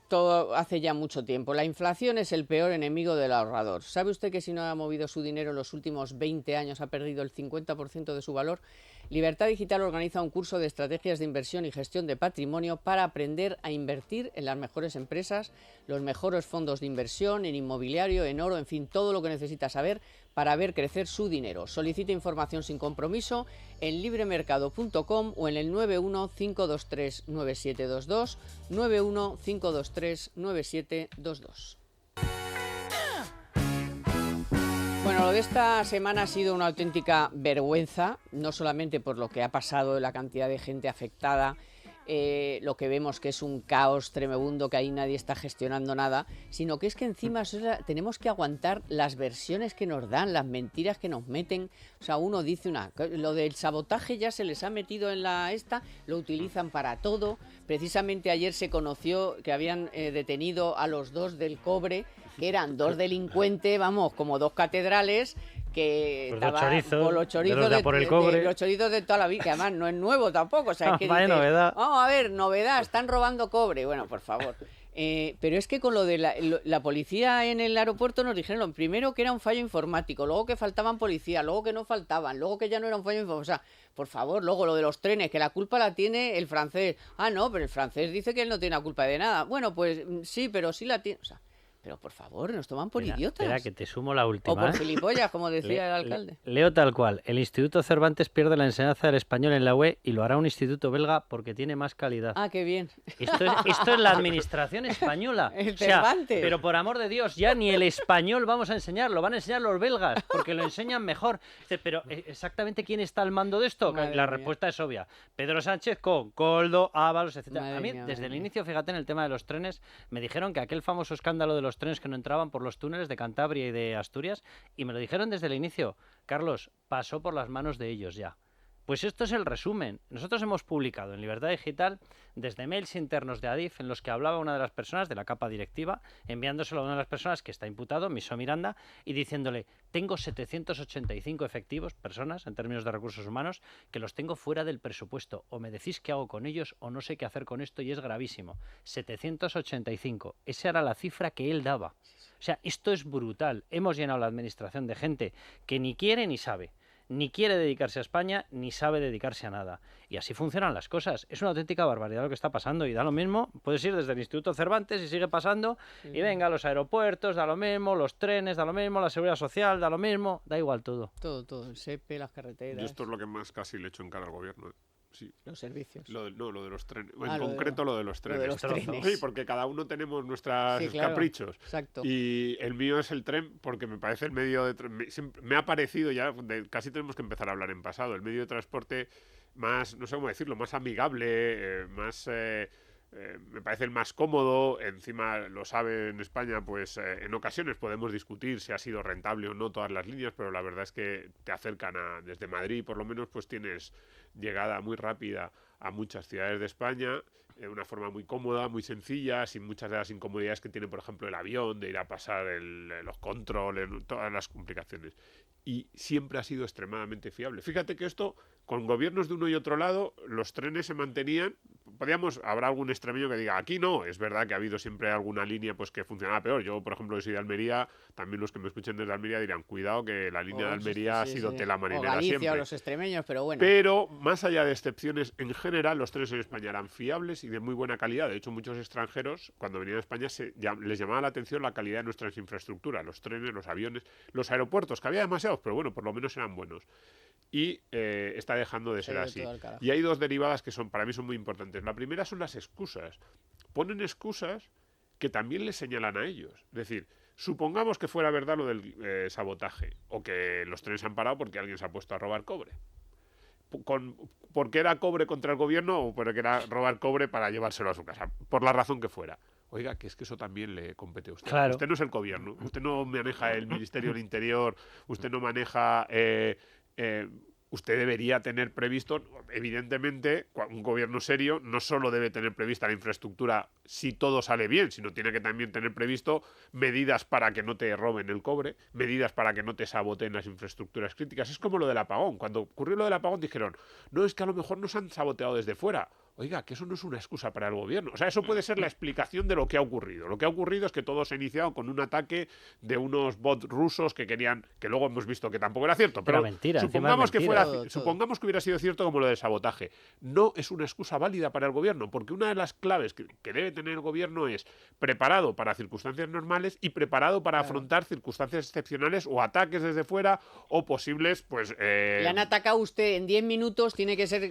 Speaker 1: todo hace ya mucho tiempo. La inflación es el peor enemigo del ahorrador. ¿Sabe usted que si no ha movido su dinero en los últimos 20 años ha perdido el 50% de su valor? Libertad Digital organiza un curso de estrategias de inversión y gestión de patrimonio para aprender a invertir en las mejores empresas, los mejores fondos de inversión, en inmobiliario, en oro, en fin, todo lo que necesita saber para ver crecer su dinero. Solicita información sin compromiso en libremercado.com o en el 915239722, 915239722. Bueno, lo de esta semana ha sido una auténtica vergüenza, no solamente por lo que ha pasado, la cantidad de gente afectada, lo que vemos que es un caos tremendo, que ahí nadie está gestionando nada, sino que es que encima tenemos que aguantar las versiones que nos dan, las mentiras que nos meten. O sea, uno dice lo del sabotaje ya se les ha metido en lo utilizan para todo. Precisamente ayer se conoció que habían detenido a los dos del cobre, que eran dos delincuentes, vamos, como dos catedrales, que estaban con los chorizos los chorizos de toda la vida, que además no es nuevo tampoco, o sea, es que dices,
Speaker 4: novedad.
Speaker 1: Vamos a ver, novedad, están robando cobre, bueno, por favor. Pero es que con lo de la policía en el aeropuerto nos dijeron primero que era un fallo informático, luego que faltaban policías, luego que no faltaban, luego que ya no era un fallo informático, o sea, por favor, luego lo de los trenes, que la culpa la tiene el francés. Ah, no, pero el francés dice que él no tiene la culpa de nada. Bueno, pues sí, pero sí la tiene, o sea, Pero por favor, nos toman por
Speaker 4: Mira,
Speaker 1: idiotas.
Speaker 4: espera, que te sumo la última.
Speaker 1: O por
Speaker 4: ¿eh?
Speaker 1: gilipollas, como decía el alcalde.
Speaker 4: Leo tal cual. El Instituto Cervantes pierde la enseñanza del español en la UE y lo hará un instituto belga porque tiene más calidad.
Speaker 1: Ah, qué bien.
Speaker 4: Esto es la administración española.
Speaker 1: El
Speaker 4: O sea,
Speaker 1: Cervantes.
Speaker 4: pero por amor de Dios, ya ni el español vamos a enseñar, lo van a enseñar los belgas, porque lo enseñan mejor. Pero exactamente quién está al mando de esto.
Speaker 1: Madre
Speaker 4: La
Speaker 1: mía.
Speaker 4: respuesta es obvia. Pedro Sánchez con Koldo, Ábalos, etcétera.
Speaker 1: Madre
Speaker 4: A mí,
Speaker 1: mía,
Speaker 4: desde
Speaker 1: madre
Speaker 4: el
Speaker 1: mía.
Speaker 4: inicio, fíjate, en el tema de los trenes, me dijeron que aquel famoso escándalo de los trenes que no entraban por los túneles de Cantabria y de Asturias, y me lo dijeron desde el inicio. Carlos, pasó por las manos de ellos ya. Pues esto es el resumen. Nosotros hemos publicado en Libertad Digital desde mails internos de Adif en los que hablaba una de las personas de la capa directiva, enviándoselo a una de las personas que está imputado, Miso Miranda, y diciéndole, tengo 785 efectivos, personas, en términos de recursos humanos, que los tengo fuera del presupuesto. O me decís qué hago con ellos o no sé qué hacer con esto y es gravísimo. 785. Esa era la cifra que él daba. O sea, esto es brutal. Hemos llenado la administración de gente que ni quiere ni sabe. Ni quiere dedicarse a España, ni sabe dedicarse a nada. Y así funcionan las cosas. Es una auténtica barbaridad lo que está pasando. Y da lo mismo, puedes ir desde el Instituto Cervantes y sigue pasando. Sí. Y venga, los aeropuertos, da lo mismo, los trenes, da lo mismo, la seguridad social, da lo mismo. Da igual todo.
Speaker 1: Todo. El SEPE, las carreteras.
Speaker 3: Yo esto es lo que más casi le echo en cara al gobierno. Sí.
Speaker 1: Los servicios.
Speaker 3: Lo de los trenes. En concreto lo de los trenes.
Speaker 1: Lo de los trenes.
Speaker 3: Sí, porque cada uno tenemos nuestros caprichos.
Speaker 1: Exacto.
Speaker 3: Y el mío es el tren porque me parece el medio de... Me ha parecido ya, casi tenemos que empezar a hablar en pasado, el medio de transporte más, no sé cómo decirlo, más amigable, más... me parece el más cómodo. Encima, lo sabe en España, pues en ocasiones podemos discutir si ha sido rentable o no todas las líneas, pero la verdad es que te acercan desde Madrid, por lo menos, pues tienes llegada muy rápida a muchas ciudades de España de una forma muy cómoda, muy sencilla, sin muchas de las incomodidades que tiene, por ejemplo, el avión, de ir a pasar los controles, todas las complicaciones. Y siempre ha sido extremadamente fiable. Fíjate que esto, con gobiernos de uno y otro lado, los trenes se mantenían. Habrá algún extremeño que diga, aquí no, es verdad que ha habido siempre alguna línea pues que funcionaba peor. Yo, por ejemplo, soy de Almería, también los que me escuchen desde Almería dirán, cuidado que la línea de Almería ha sido tela marinera
Speaker 1: o Galicia,
Speaker 3: siempre.
Speaker 1: O los extremeños, pero bueno.
Speaker 3: Pero, más allá de excepciones, en general, los trenes en España eran fiables y de muy buena calidad. De hecho, muchos extranjeros, cuando venían a España, les llamaba la atención la calidad de nuestras infraestructuras, los trenes, los aviones, los aeropuertos, que había demasiados, pero bueno, por lo menos eran buenos. Y está dejando de ser así. Y hay dos derivadas que para mí son muy importantes. La primera son las excusas. Ponen excusas que también les señalan a ellos. Es decir, supongamos que fuera verdad lo del sabotaje, o que los trenes han parado porque alguien se ha puesto a robar cobre. ¿Porque era cobre contra el gobierno o porque era robar cobre para llevárselo a su casa? Por la razón que fuera. Oiga, que es que eso también le compete a usted.
Speaker 4: Claro.
Speaker 3: Usted no es el gobierno, usted no maneja el Ministerio del Interior, usted no maneja... usted debería tener previsto, evidentemente, un gobierno serio no solo debe tener prevista la infraestructura si todo sale bien, sino tiene que también tener previsto medidas para que no te roben el cobre, medidas para que no te saboteen las infraestructuras críticas. Es como lo del apagón. Cuando ocurrió lo del apagón dijeron, no, es que a lo mejor nos han saboteado desde fuera. Oiga, que eso no es una excusa para el gobierno. O sea, eso puede ser la explicación de lo que ha ocurrido. Lo que ha ocurrido es que todo se ha iniciado con un ataque de unos bots rusos que querían, que luego hemos visto que tampoco era cierto, pero
Speaker 4: mentira,
Speaker 3: supongamos que fuera,
Speaker 1: todo.
Speaker 3: supongamos que hubiera sido cierto como lo del sabotaje. No es una excusa válida para el gobierno, porque una de las claves que debe tener el gobierno es preparado para circunstancias normales y preparado para afrontar circunstancias excepcionales o ataques desde fuera o posibles, pues...
Speaker 1: Le han atacado usted en 10 minutos, tiene que ser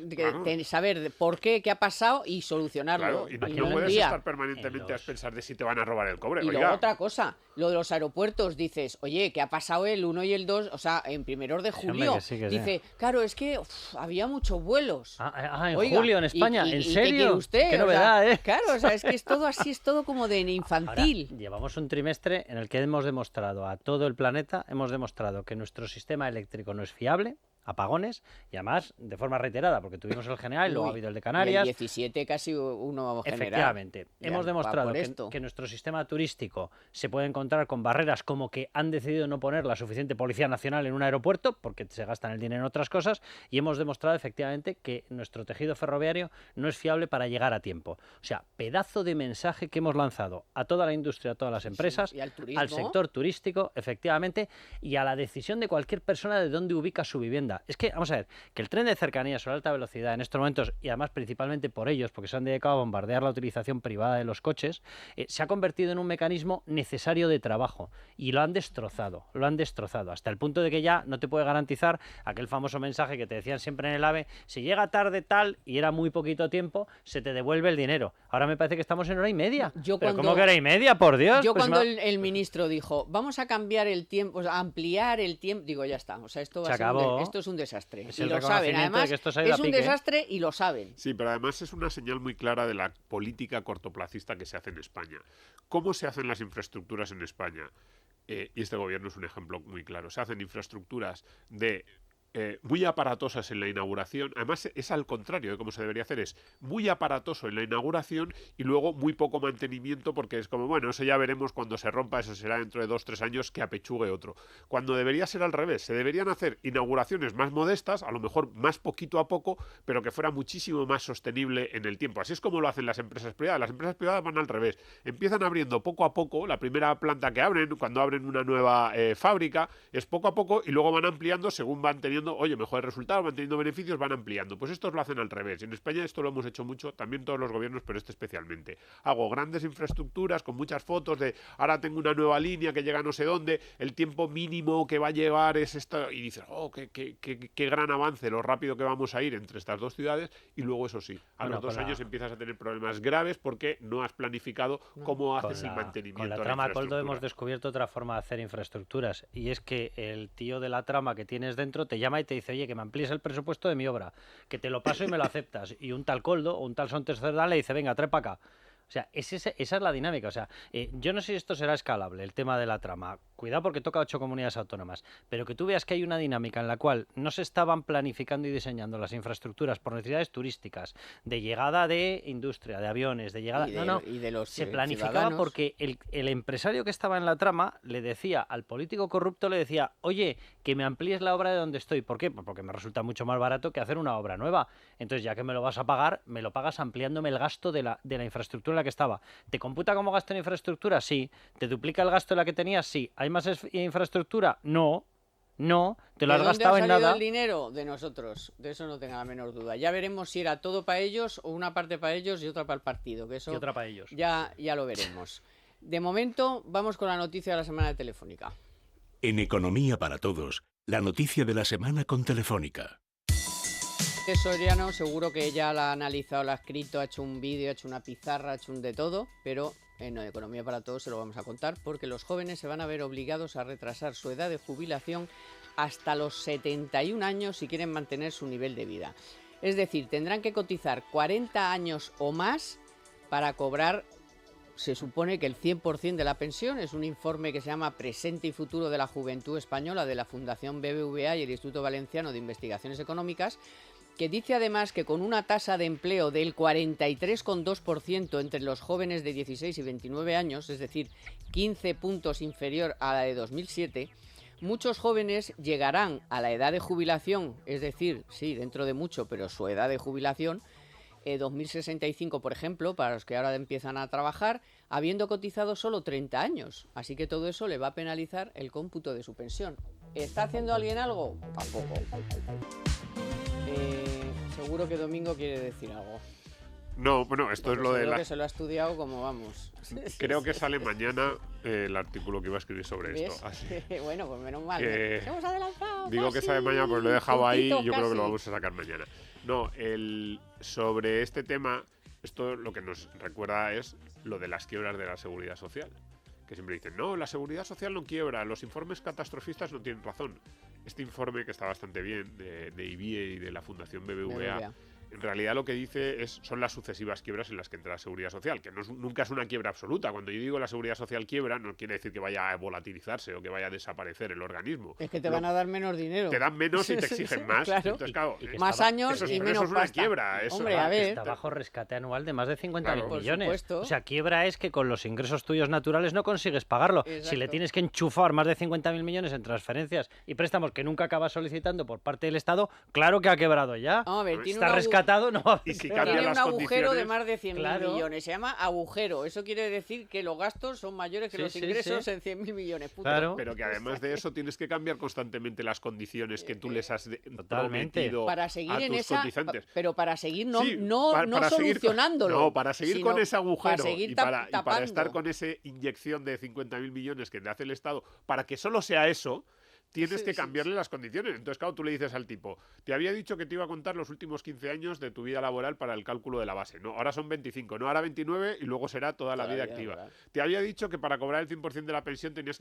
Speaker 1: saber por qué ha pasado y solucionarlo.
Speaker 3: Claro, y no puedes estar permanentemente a pensar de si te van a robar el cobre.
Speaker 1: Y luego otra cosa, lo de los aeropuertos, dices, oye, ¿qué ha pasado el 1 y el 2? O sea, en primeros de julio. Dice, claro, es que había muchos vuelos.
Speaker 4: En julio en España, ¿en serio?
Speaker 1: ¿Qué quiere usted?
Speaker 4: Qué novedad, ¿eh?
Speaker 1: Claro, o sea, es que es todo así, es todo como de infantil.
Speaker 4: Ahora, llevamos un trimestre en el que hemos demostrado a todo el planeta, que nuestro sistema eléctrico no es fiable, apagones, y además de forma reiterada, porque tuvimos el general y luego ha habido el de Canarias.
Speaker 1: Y el 17 casi uno general.
Speaker 4: Efectivamente. Hemos demostrado que nuestro sistema turístico se puede encontrar con barreras como que han decidido no poner la suficiente Policía Nacional en un aeropuerto porque se gastan el dinero en otras cosas, y hemos demostrado efectivamente que nuestro tejido ferroviario no es fiable para llegar a tiempo. O sea, pedazo de mensaje que hemos lanzado a toda la industria, a todas las empresas,
Speaker 1: y al
Speaker 4: sector turístico, efectivamente, y a la decisión de cualquier persona de dónde ubica su vivienda. tremenda. Es que, vamos a ver, que el tren de cercanías o la alta velocidad en estos momentos, y además principalmente por ellos, porque se han dedicado a bombardear la utilización privada de los coches, se ha convertido en un mecanismo necesario de trabajo y lo han destrozado, hasta el punto de que ya no te puede garantizar aquel famoso mensaje que te decían siempre en el AVE: si llega tarde tal y era muy poquito tiempo, se te devuelve el dinero. Ahora me parece que estamos en hora y media. ¿Cómo que hora y media? Por Dios.
Speaker 1: Yo cuando el ministro dijo, vamos a cambiar el tiempo, a ampliar el tiempo, digo, ya está. O sea, esto es un desastre.
Speaker 4: Es
Speaker 1: y
Speaker 4: el
Speaker 1: lo saben. Además,
Speaker 4: de que esto se ha ido
Speaker 1: es
Speaker 4: a
Speaker 1: un
Speaker 4: pique.
Speaker 1: desastre y lo saben.
Speaker 3: Sí, pero además es una señal muy clara de la política cortoplacista que se hace en España. ¿Cómo se hacen las infraestructuras en España? Y este gobierno es un ejemplo muy claro. Se hacen infraestructuras muy aparatosas en la inauguración. Además, es al contrario de cómo se debería hacer. Es muy aparatoso en la inauguración y luego muy poco mantenimiento, porque es como, bueno, eso ya veremos cuando se rompa, eso será dentro de 2-3 años que apechugue otro. Cuando debería ser al revés. Se deberían hacer inauguraciones más modestas, a lo mejor más poquito a poco, pero que fuera muchísimo más sostenible en el tiempo. Así es como lo hacen las empresas privadas. Las empresas privadas van al revés. Empiezan abriendo poco a poco. La primera planta que abren, cuando abren una nueva fábrica, es poco a poco y luego van ampliando según van teniendo, mejores resultados, van teniendo beneficios, van ampliando. Pues estos lo hacen al revés. En España esto lo hemos hecho mucho, también todos los gobiernos, pero este especialmente. Hago grandes infraestructuras con muchas fotos de ahora tengo una nueva línea que llega no sé dónde, el tiempo mínimo que va a llevar es esto, y dices, qué gran avance, lo rápido que vamos a ir entre estas dos ciudades, y luego eso sí, los 2 años empiezas a tener problemas graves porque no has planificado cómo haces el mantenimiento.
Speaker 4: Con la trama Coldo hemos descubierto otra forma de hacer infraestructuras, y es que el tío de la trama que tienes dentro te llama y te dice: oye, que me amplíes el presupuesto de mi obra, que te lo paso y me lo aceptas. Y un tal Coldo o un tal Sontes Cerdán le dice: venga, trae para acá. O sea, esa es la dinámica. O sea, yo no sé si esto será escalable, el tema de la trama. Cuidado porque toca 8 comunidades autónomas. Pero que tú veas que hay una dinámica en la cual no se estaban planificando y diseñando las infraestructuras por necesidades turísticas, de llegada de industria, de aviones, de llegada...
Speaker 1: Y de los
Speaker 4: se planificaba
Speaker 1: ciudadanos.
Speaker 4: Porque el empresario que estaba en la trama le decía al político corrupto, le decía: oye, que me amplíes la obra de donde estoy. ¿Por qué? Pues porque me resulta mucho más barato que hacer una obra nueva. Entonces, ya que me lo vas a pagar, me lo pagas ampliándome el gasto de la infraestructura en la que estaba. ¿Te computa como gasto en infraestructura? Sí. ¿Te duplica el gasto de la que tenías? Sí. ¿Hay más infraestructura? No. Te lo has gastado en nada.
Speaker 1: ¿De dónde ha salido el dinero? De nosotros. De eso no tenga la menor duda. Ya veremos si era todo para ellos o una parte para ellos y otra para el partido. Que eso
Speaker 4: y otra para ellos.
Speaker 1: Ya lo veremos. De momento, vamos con la noticia de la semana de Telefónica.
Speaker 2: En Economía para Todos, la noticia de la semana con Telefónica.
Speaker 1: Soriano seguro que ya la ha analizado, la ha escrito, ha hecho un vídeo, ha hecho una pizarra, ha hecho un de todo, pero en Economía para Todos se lo vamos a contar porque los jóvenes se van a ver obligados a retrasar su edad de jubilación hasta los 71 años si quieren mantener su nivel de vida. Es decir, tendrán que cotizar 40 años o más para cobrar, se supone que el 100% de la pensión. Es un informe que se llama Presente y Futuro de la Juventud Española de la Fundación BBVA y el Instituto Valenciano de Investigaciones Económicas, que dice además que con una tasa de empleo del 43,2% entre los jóvenes de 16 y 29 años, es decir, 15 puntos inferior a la de 2007, muchos jóvenes llegarán a la edad de jubilación, es decir, sí, dentro de mucho, pero su edad de jubilación, 2065, por ejemplo, para los que ahora empiezan a trabajar, habiendo cotizado solo 30 años. Así que todo eso le va a penalizar el cómputo de su pensión. ¿Está haciendo alguien algo? Tampoco. Seguro que Domingo quiere decir algo.
Speaker 3: No, bueno, esto
Speaker 1: porque
Speaker 3: es lo de
Speaker 1: la... que se lo ha estudiado como vamos.
Speaker 3: Creo que sale mañana el artículo que iba a escribir sobre
Speaker 1: ¿ves?
Speaker 3: Esto. Así.
Speaker 1: Bueno, pues menos mal.
Speaker 3: Que...
Speaker 1: Hemos adelantado.
Speaker 3: Digo
Speaker 1: casi.
Speaker 3: Que sale mañana, pues lo he dejado ahí y yo creo que lo
Speaker 1: casi.
Speaker 3: vamos a sacar mañana. No, sobre este tema, esto lo que nos recuerda es lo de las quiebras de la seguridad social. Que siempre dicen, no, la seguridad social no quiebra, los informes catastrofistas no tienen razón. Este informe, que está bastante bien, de IBIE y de la Fundación BBVA, en realidad lo que dice son las sucesivas quiebras en las que entra la seguridad social, que nunca es una quiebra absoluta. Cuando yo digo la seguridad social quiebra, no quiere decir que vaya a volatilizarse o que vaya a desaparecer el organismo.
Speaker 1: Es que te van a dar menos dinero.
Speaker 3: Te dan menos y te exigen más.
Speaker 1: Claro.
Speaker 3: Entonces, claro,
Speaker 1: más años y menos
Speaker 3: eso es una
Speaker 1: pasta.
Speaker 3: quiebra. Eso,
Speaker 1: hombre, a ver.
Speaker 4: Está bajo rescate anual de más de 50.000 millones.
Speaker 1: Supuesto.
Speaker 4: O sea, quiebra es que con los ingresos tuyos naturales no consigues pagarlo.
Speaker 1: Exacto.
Speaker 4: Si le tienes que enchufar más de 50.000 millones en transferencias y préstamos que nunca acabas solicitando por parte del Estado, claro que ha quebrado ya.
Speaker 1: A ver,
Speaker 4: Está rescate rescatado, no va a
Speaker 3: Y si
Speaker 4: haber-
Speaker 3: cambia
Speaker 1: Tiene un
Speaker 3: las
Speaker 1: agujero de
Speaker 3: condiciones-
Speaker 1: más de 100.000
Speaker 4: Claro.
Speaker 1: millones. Se llama agujero. Eso quiere decir que los gastos son mayores que
Speaker 4: Sí,
Speaker 1: los
Speaker 4: sí,
Speaker 1: ingresos
Speaker 4: sí.
Speaker 1: en 100.000 millones. Puto.
Speaker 4: Claro.
Speaker 3: Pero que además de eso tienes que cambiar constantemente las condiciones que tú les has
Speaker 4: Totalmente.
Speaker 3: prometido
Speaker 1: Para seguir
Speaker 3: a
Speaker 1: en
Speaker 3: tus
Speaker 1: esa,
Speaker 3: cotizantes.
Speaker 1: pero para seguir no,
Speaker 3: Sí,
Speaker 1: no,
Speaker 3: para-
Speaker 1: no
Speaker 3: para seguir con-
Speaker 1: solucionándolo.
Speaker 3: No, para seguir
Speaker 1: sino
Speaker 3: con ese agujero
Speaker 1: para seguir
Speaker 3: y para
Speaker 1: tapando.
Speaker 3: estar con esa inyección de 50.000 millones que le hace el Estado, para que solo sea eso, tienes
Speaker 1: Sí,
Speaker 3: que
Speaker 1: sí,
Speaker 3: cambiarle las condiciones. Entonces, claro, tú le dices al tipo, te había dicho que te iba a contar los últimos 15 años de tu vida laboral para el cálculo de la base. No, ahora son 25, no, ahora 29 y luego será toda la vida activa.
Speaker 1: laboral.
Speaker 3: Te había dicho que para cobrar el 100% de la pensión tenías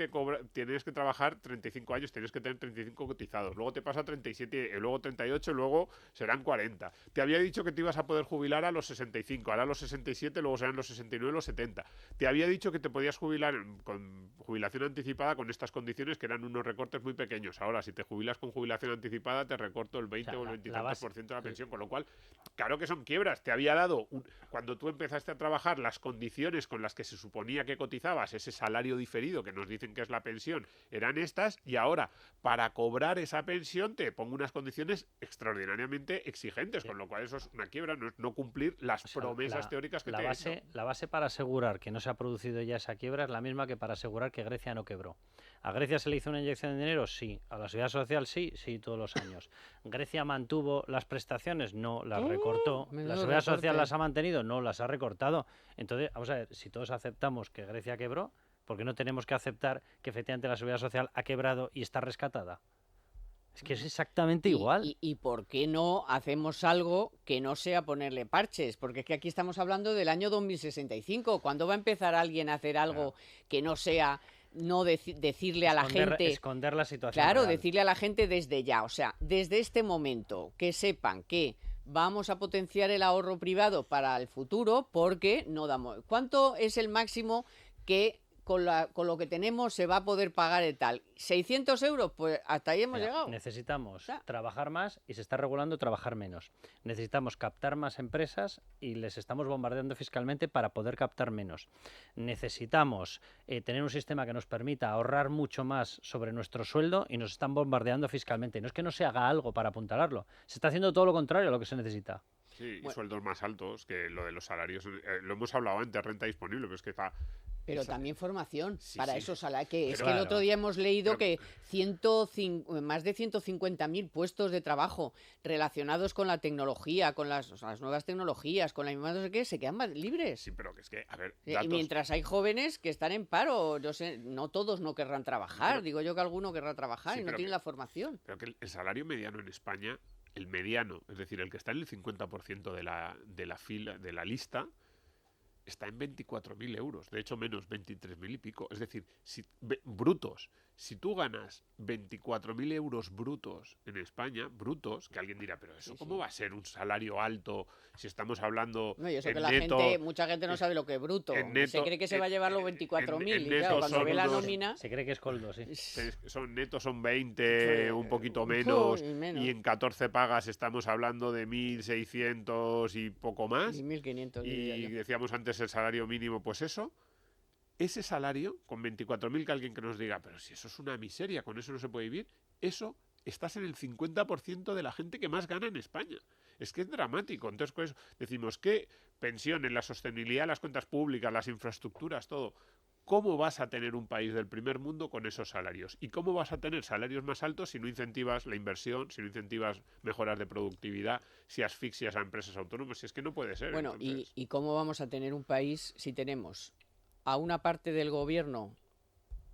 Speaker 3: que trabajar 35 años, tenías que tener 35 cotizados. Luego te pasa 37, luego 38, luego serán 40. Te había dicho que te ibas a poder jubilar a los 65, ahora a los 67, luego serán los 69, los 70. Te había dicho que te podías jubilar con jubilación anticipada con estas condiciones que eran unos recortes muy pequeños. Ahora, si te jubilas con jubilación anticipada, te recorto el 20
Speaker 4: O sea,
Speaker 3: o el
Speaker 4: la
Speaker 3: 20
Speaker 4: base-
Speaker 3: por ciento de la pensión, con lo cual, claro que son quiebras. Te había dado, cuando tú empezaste a trabajar, las condiciones con las que se suponía que cotizabas, ese salario diferido que nos dicen que es la pensión, eran estas, y ahora, para cobrar esa pensión, te pongo unas condiciones extraordinariamente exigentes, con lo cual eso es una quiebra, no es no cumplir las
Speaker 4: O sea,
Speaker 3: promesas teóricas que
Speaker 4: la
Speaker 3: te he
Speaker 4: base,
Speaker 3: hecho.
Speaker 4: la base para asegurar que no se ha producido ya esa quiebra es la misma que para asegurar que Grecia no quebró. ¿A Grecia se le hizo una inyección de dinero? Sí. ¿A la seguridad social? Sí, sí, todos los años. ¿Grecia mantuvo las prestaciones? No, las recortó. ¿La
Speaker 1: menudo
Speaker 4: seguridad social
Speaker 1: recorte.
Speaker 4: las ha mantenido? No, las ha recortado. Entonces, vamos a ver, si todos aceptamos que Grecia quebró, ¿por qué no tenemos que aceptar que efectivamente la seguridad social ha quebrado y está rescatada? Es que es exactamente igual.
Speaker 1: ¿Y por qué no hacemos algo que no sea ponerle parches? Porque es que aquí estamos hablando del año 2065. ¿Cuándo va a empezar alguien a hacer algo que no sea no decirle a la gente...
Speaker 4: Esconder la situación
Speaker 1: Claro,
Speaker 4: real.
Speaker 1: decirle a la gente desde ya, o sea, desde este momento, que sepan que vamos a potenciar el ahorro privado para el futuro porque no damos... ¿Cuánto es el máximo que con lo que tenemos se va a poder pagar el tal? ¿600 euros? Pues hasta ahí hemos
Speaker 4: Mira,
Speaker 1: llegado.
Speaker 4: necesitamos
Speaker 1: O sea,
Speaker 4: trabajar más y se está regulando trabajar menos. Necesitamos captar más empresas y les estamos bombardeando fiscalmente para poder captar menos. Necesitamos tener un sistema que nos permita ahorrar mucho más sobre nuestro sueldo y nos están bombardeando fiscalmente. No es que no se haga algo para apuntalarlo, se está haciendo todo lo contrario a lo que se necesita.
Speaker 3: Sí, y
Speaker 1: Bueno.
Speaker 3: sueldos más altos, que lo de los salarios, lo hemos hablado antes, renta disponible, pero es que está...
Speaker 1: Pero
Speaker 3: esa-
Speaker 1: también formación
Speaker 3: Sí,
Speaker 1: para
Speaker 3: sí.
Speaker 1: esos salarios. Que es
Speaker 3: Pero
Speaker 1: que el
Speaker 4: claro.
Speaker 1: otro día hemos leído
Speaker 3: Pero-
Speaker 1: que más de 150.000 puestos de trabajo relacionados con la tecnología, con las nuevas tecnologías, con la misma no sé qué, se quedan más libres.
Speaker 3: Sí, pero que es que, a ver,
Speaker 1: Y
Speaker 3: datos...
Speaker 1: mientras hay jóvenes que están en paro, yo sé, no todos no querrán trabajar,
Speaker 3: Pero-
Speaker 1: digo yo que alguno querrá trabajar
Speaker 3: Sí,
Speaker 1: y no
Speaker 3: pero
Speaker 1: tienen
Speaker 3: que-
Speaker 1: la formación.
Speaker 3: Pero que el salario mediano en España, el mediano, es decir, el que está en el 50% de la fila, de la lista, está en 24.000 euros. De hecho, menos, 23.000 y pico. Es decir, brutos. Si tú ganas 24.000 euros brutos en España, brutos, que alguien dirá, pero eso
Speaker 1: Sí,
Speaker 3: ¿cómo
Speaker 1: sí.
Speaker 3: va a ser un salario alto si estamos hablando
Speaker 1: No, y eso
Speaker 3: en
Speaker 1: que la
Speaker 3: neto,
Speaker 1: gente, mucha gente no sabe lo que es bruto.
Speaker 3: en
Speaker 1: Se
Speaker 3: neto-
Speaker 1: cree que se va a llevar los 24.000
Speaker 3: en
Speaker 1: y claro,
Speaker 3: neto
Speaker 1: cuando
Speaker 3: son
Speaker 1: ve la
Speaker 3: unos-
Speaker 1: nómina...
Speaker 4: Se cree que es coldo, sí.
Speaker 3: son netos son 20, un poquito
Speaker 1: Uy,
Speaker 3: menos,
Speaker 1: menos.
Speaker 3: y en 14 pagas estamos hablando de 1.600 y poco más.
Speaker 1: Y 1.500 diría
Speaker 3: Y
Speaker 1: yo.
Speaker 3: decíamos antes el salario mínimo, pues eso, ese salario, con 24.000, que alguien que nos diga, pero si eso es una miseria, con eso no se puede vivir, eso estás en el 50% de la gente que más gana en España. Es que es dramático. Entonces, con eso decimos que pensiones, la sostenibilidad, las cuentas públicas, las infraestructuras, todo. ¿Cómo vas a tener un país del primer mundo con esos salarios? ¿Y cómo vas a tener salarios más altos si no incentivas la inversión, si no incentivas mejoras de productividad, si asfixias a empresas autónomas? Si es que no puede ser.
Speaker 1: Bueno,
Speaker 3: entonces.
Speaker 1: ¿y cómo vamos a tener un país si tenemos a una parte del gobierno